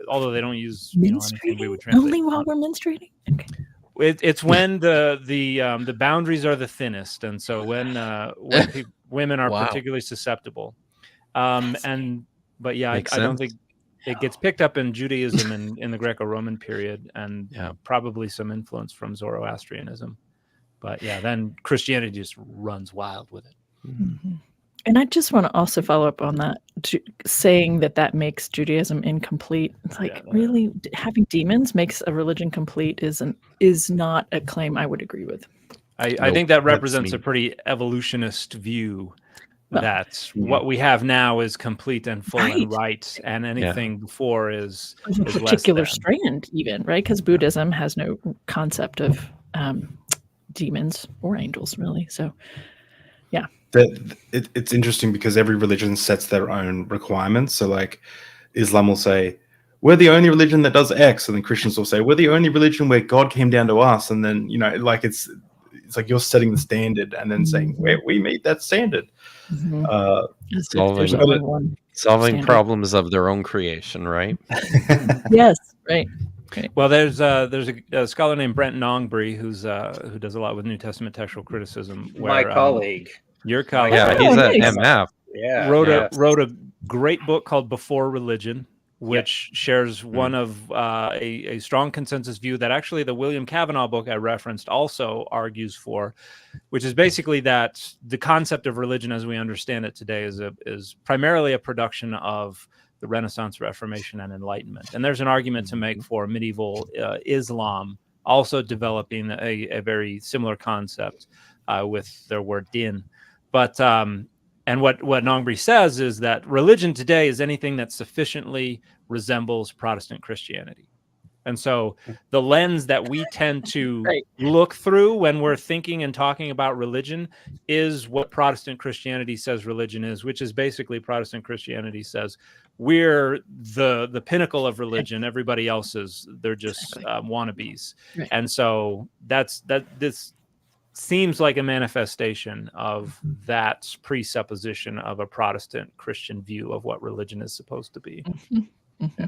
although they don't use anything we would translate. Only while we're menstruating. Okay. It's when the boundaries are the thinnest, and so when women are particularly susceptible. But yeah, I don't think it gets picked up in Judaism in the Greco-Roman period, and probably some influence from Zoroastrianism. But yeah, then Christianity just runs wild with it. Mm-hmm. And I just want to also follow up on that, saying that makes Judaism incomplete. It's like, really, having demons makes a religion complete is not a claim I would agree with. I think that represents a pretty evolutionist view that what we have now is complete and full and right, and anything before is a particular strand, even, right? Because Buddhism has no concept of demons or angels, really. So, yeah. It's interesting because every religion sets their own requirements. So, like, Islam will say, we're the only religion that does X, and then Christians will say, we're the only religion where God came down to us, and then like it's like you're setting the standard and then saying we meet that standard. Solving problems of their own creation, right? Yes, right. Well, there's a scholar named Brent Nongbury who does a lot with New Testament textual criticism. My colleague. Your colleague. Yeah, he's at MF. Yeah. Wrote a great book called Before Religion, which shares one of a strong consensus view that actually the William Cavanaugh book I referenced also argues for, which is basically that the concept of religion as we understand it today is primarily a production of the Renaissance, Reformation, and Enlightenment. And there's an argument to make for medieval Islam also developing a very similar concept with their word din. But and what Nongbury says is that religion today is anything that sufficiently resembles Protestant Christianity. And so the lens that we tend to look through when we're thinking and talking about religion is what Protestant Christianity says religion is, which is basically Protestant Christianity says we're the pinnacle of religion. Everybody else they're just wannabes. Right. And so this seems like a manifestation of that presupposition of a Protestant Christian view of what religion is supposed to be. Mm-hmm. Mm-hmm.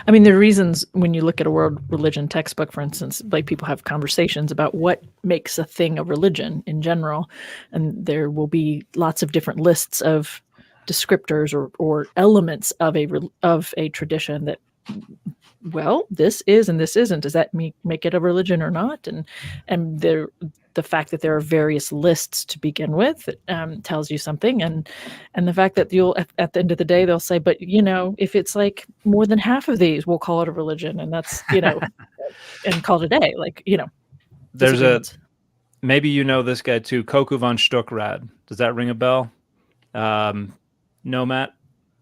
I mean, the reasons when you look at a world religion textbook, for instance, like people have conversations about what makes a thing a religion in general, and there will be lots of different lists of descriptors or elements of a tradition that, well, this is and this isn't. Does that make it a religion or not? And the fact that there are various lists to begin with tells you something, and the fact that you'll at the end of the day they'll say, but if it's like more than half of these, we'll call it a religion, and that's and call it a day. Like there's maybe this guy too, Koku von Stuckrad. Does that ring a bell? No, Matt.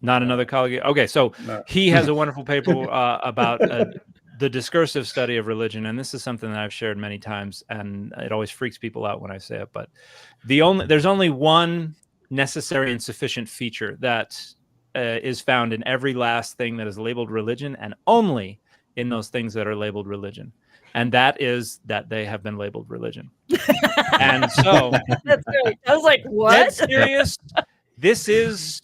Not another colleague. Okay, so he has a wonderful paper about the discursive study of religion, and this is something that I've shared many times, and it always freaks people out when I say it. But there's only one necessary and sufficient feature that is found in every last thing that is labeled religion, and only in those things that are labeled religion, and that is that they have been labeled religion. And so that's great. I was like, what? Dead serious. This is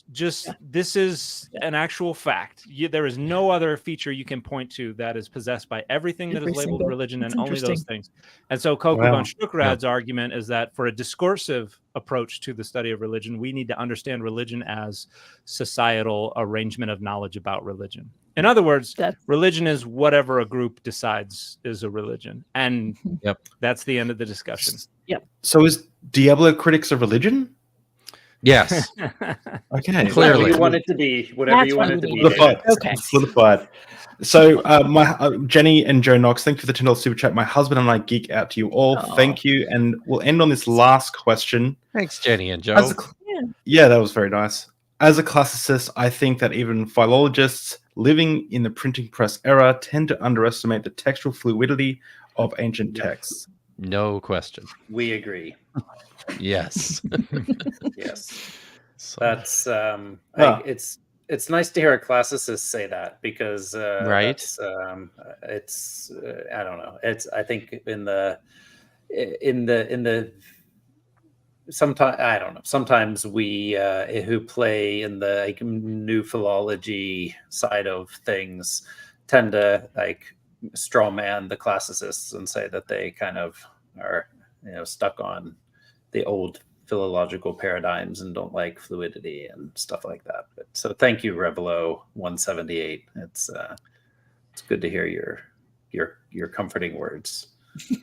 an actual fact. There is no other feature you can point to that is possessed by everything that is labeled religion, and only those things. And so Koku von Stuckrad's argument is that for a discursive approach to the study of religion, we need to understand religion as societal arrangement of knowledge about religion. In other words, religion is whatever a group decides is a religion. And that's the end of the discussion. Yep. So is Diablocritics a religion? Yes. Okay. Clearly. Whatever you want it to be. Whatever you want it to be. Solidified. Okay. Solidified. So, Jenny and Joe Knox, thank you for the $10 super chat. My husband and I geek out to you all. Thank you. And we'll end on this last question. Thanks, Jenny and Joe. Yeah, that was very nice. As a classicist, I think that even philologists living in the printing press era tend to underestimate the textual fluidity of ancient texts. No question. We agree. Yes. Yes. So, That's it's nice to hear a classicist say that, because it's I don't know. I think in the sometimes, I don't know, sometimes we who play in the new philology side of things tend to straw man the classicists and say that they kind of are stuck on the old philological paradigms and don't like fluidity and stuff like that. But so thank you, Revelo 178. It's good to hear your comforting words.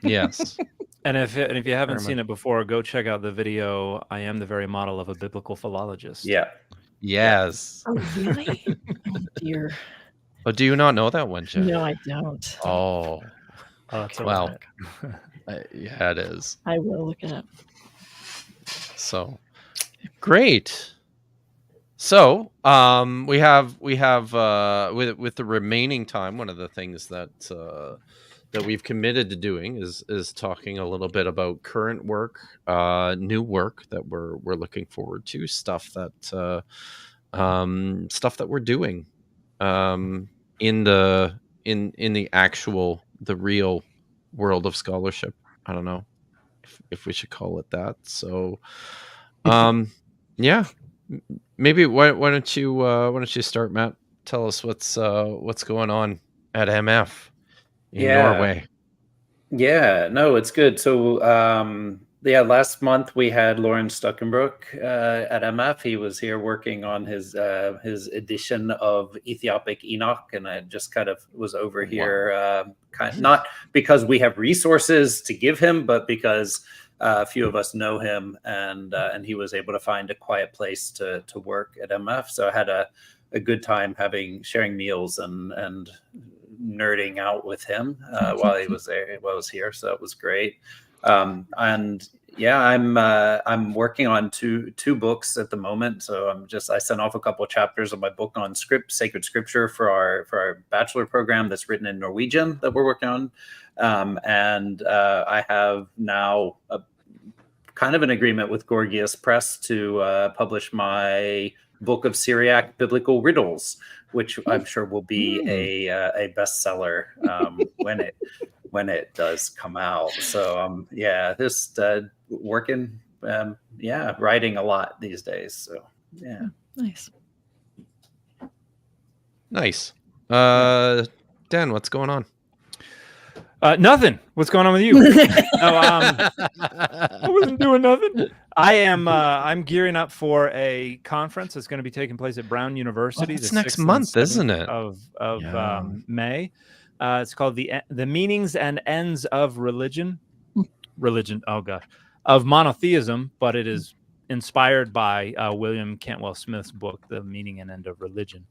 Yes. And if you haven't seen it before, go check out the video. I am the very model of a biblical philologist. Yeah. Yes. Oh, really? Oh, dear. But do you not know that one, Jen? No, I don't. Oh. It's well, yeah, it is. I will look it up. So great. So we have with the remaining time, one of the things that we've committed to doing is talking a little bit about current work, new work that we're looking forward to, stuff that we're doing in the actual, the real world of scholarship. I don't know if we should call it that. So yeah, maybe why don't you start, Matt? Tell us what's going on at MF in Norway. Yeah, no, it's good. So last month we had Lauren Stuckenbrook at MF. He was here working on his edition of Ethiopic Enoch, and I just kind of was over here, not because we have resources to give him, but because a few of us know him, and he was able to find a quiet place to work at MF. So I had a good time sharing meals and nerding out with him while he was there, while I was here. So that was great. And yeah, I'm working on two books at the moment. So I sent off a couple of chapters of my book on sacred scripture for our bachelor program that's written in Norwegian that we're working on. And I have now a kind of an agreement with Gorgias Press to publish my book of Syriac biblical riddles, which I'm sure will be a bestseller when it does come out. So just working, writing a lot these days. So yeah, nice. Dan, what's going on? Nothing. What's going on with you? I wasn't doing nothing. I'm gearing up for a conference that's going to be taking place at Brown University. It's next month, isn't it? Of May. It's called the Meanings and Ends of Religion. Oh gosh, of monotheism, but it is inspired by William Cantwell Smith's book, The Meaning and End of Religion.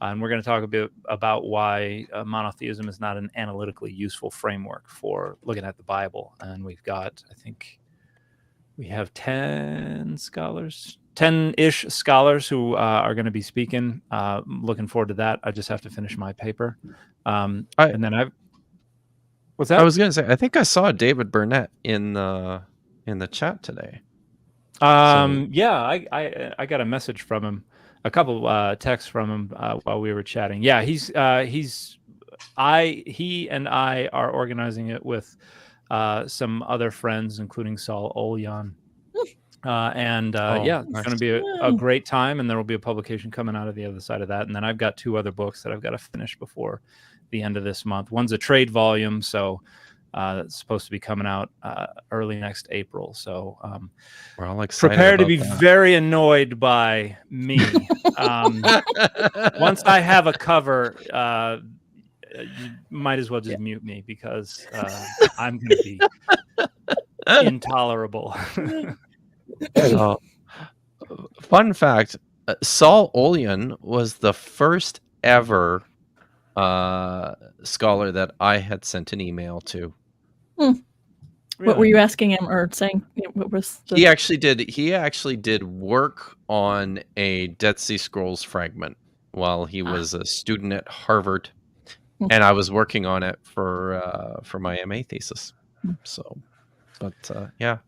And we're going to talk a bit about why monotheism is not an analytically useful framework for looking at the Bible. And we've got, I think, we have 10-ish scholars who are going to be speaking. Looking forward to that. I just have to finish my paper. And then what's that? I was going to say, I think I saw David Burnett in the chat today. Yeah, I got a message from him. A couple texts from him while we were chatting. Yeah, he and I are organizing it with some other friends, including Saul Oljan. Yeah, it's nice. going to be a great time, and there will be a publication coming out of the other side of that. And then I've got 2 other books that I've got to finish before the end of this month. One's a trade volume, so it's supposed to be coming out early next April. So we're all excited. Prepare to be that. very annoyed by me. Once I have a cover, you might as well just mute me, because I'm going to be intolerable. Fun fact, Saul Olian was the first ever scholar that I had sent an email to. Really? What were you asking him or saying? What was He actually did work on a Dead Sea Scrolls fragment while he was a student at Harvard, and I was working on it for my MA thesis. So, but yeah.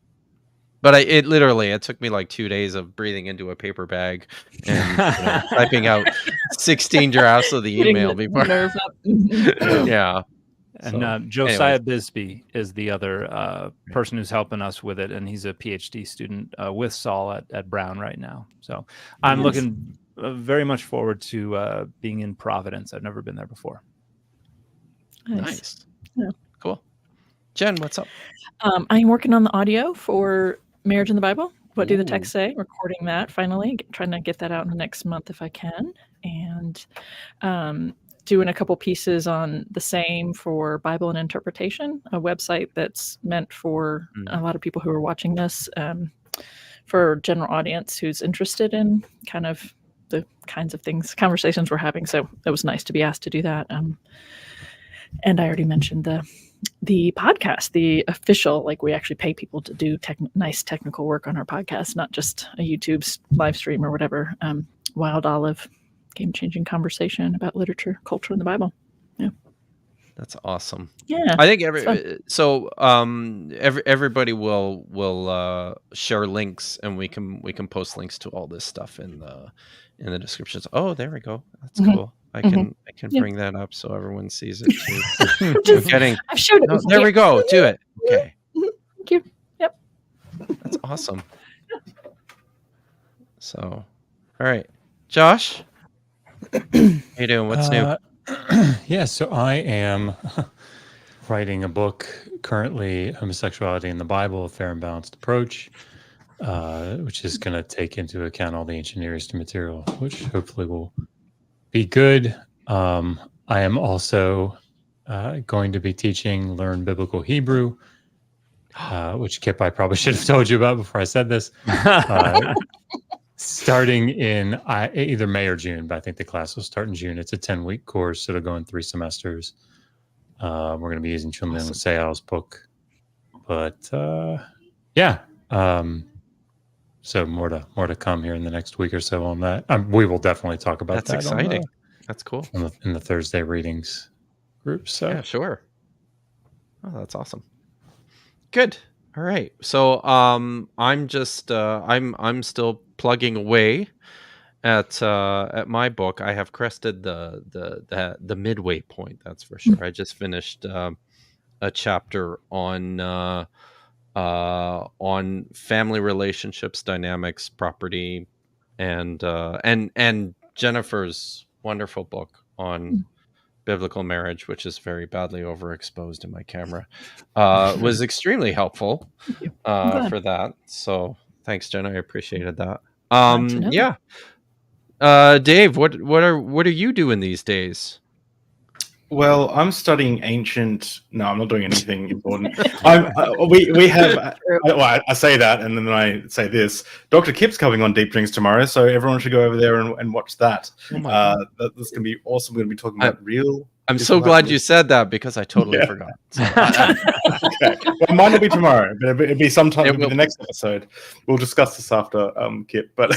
But it took me like 2 days of breathing into a paper bag and typing out 16 drafts of the email before. Yeah. And Josiah Bisbee is the other person who's helping us with it, and he's a PhD student with Saul at Brown right now. So I'm looking very much forward to being in Providence. I've never been there before. Nice. Yeah. Cool. Jen, what's up? I'm working on the audio for Marriage in the Bible. What do the texts say? Recording that finally, trying to get that out in the next month if I can, and doing a couple pieces on the same for Bible and Interpretation, a website that's meant for a lot of people who are watching this, for general audience who's interested in kind of the kinds of conversations we're having. So it was nice to be asked to do that. And I already mentioned the podcast, the official, like we actually pay people to do nice technical work on our podcast, not just a YouTube live stream or whatever. Wild Olive, game-changing conversation about literature, culture, and the Bible. Yeah, that's awesome. Yeah, I think everybody will share links, and we can post links to all this stuff in the descriptions. Oh, there we go. That's cool. I can bring that up so everyone sees it too. I've showed it. No, there we go. Do it. Okay. Thank you. Yep. That's awesome. So, all right, Josh, how you doing? What's new? Yeah, so I am writing a book currently, Homosexuality in the Bible: A Fair and Balanced Approach, which is going to take into account all the ancient Near Eastern material, which hopefully will be good. I am also going to be teaching Learn Biblical Hebrew, which Kip, I probably should have told you about before I said this. Starting in either May or June, but I think the class will start in June. It's a 10-week course, so it'll go in 3 semesters. We're going to be using Chunlin Sayal's book. But yeah. So more to come here in the next week or so on that. We will definitely talk about that. That's exciting. That's cool. In the Thursday readings group. So yeah, sure. Oh, that's awesome. Good. All right. So I'm just I'm still plugging away at my book. I have crested the midway point. That's for sure. I just finished a chapter on family relationships, dynamics, property, and Jennifer's wonderful book on biblical marriage, which is very badly overexposed in my camera, was extremely helpful for that. So thanks, Jen. I appreciated that. Yeah. Dave, what are you doing these days? Well, I'm studying ancient. No, I'm not doing anything important. We have. I say that, and then I say this. Dr. Kip's coming on Deep Drinks tomorrow, so everyone should go over there and watch that. That's going to be awesome. We're going to be talking about real. I'm so glad you said that because I totally forgot. So. Okay. Well, it might not be tomorrow, but it'll be sometime. It'll be the next episode. We'll discuss this after Kip, but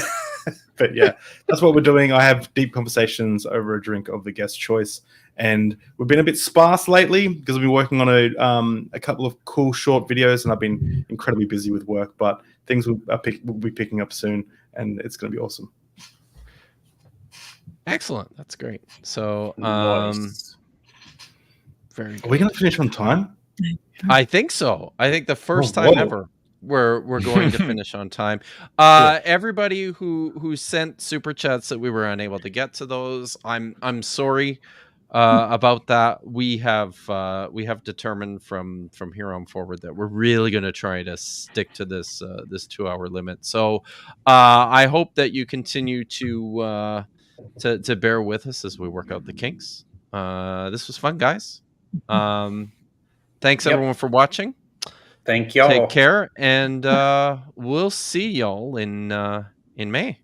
yeah, that's what we're doing. I have deep conversations over a drink of the guest choice. And we've been a bit sparse lately because we've been working on a couple of cool short videos, and I've been incredibly busy with work. But things will be picking up soon, and it's going to be awesome. Excellent, that's great. So, nice. Very good. Are we going to finish on time? I think so. I think the first time ever. we're going to finish on time. Everybody who sent super chats that we were unable to get to those, I'm sorry about that. We have determined from here on forward that we're really going to try to stick to this 2-hour limit. So I hope that you continue to bear with us as we work out the kinks. This was fun, guys. Thanks everyone for watching. Thank y'all. Take care, and we'll see y'all in May.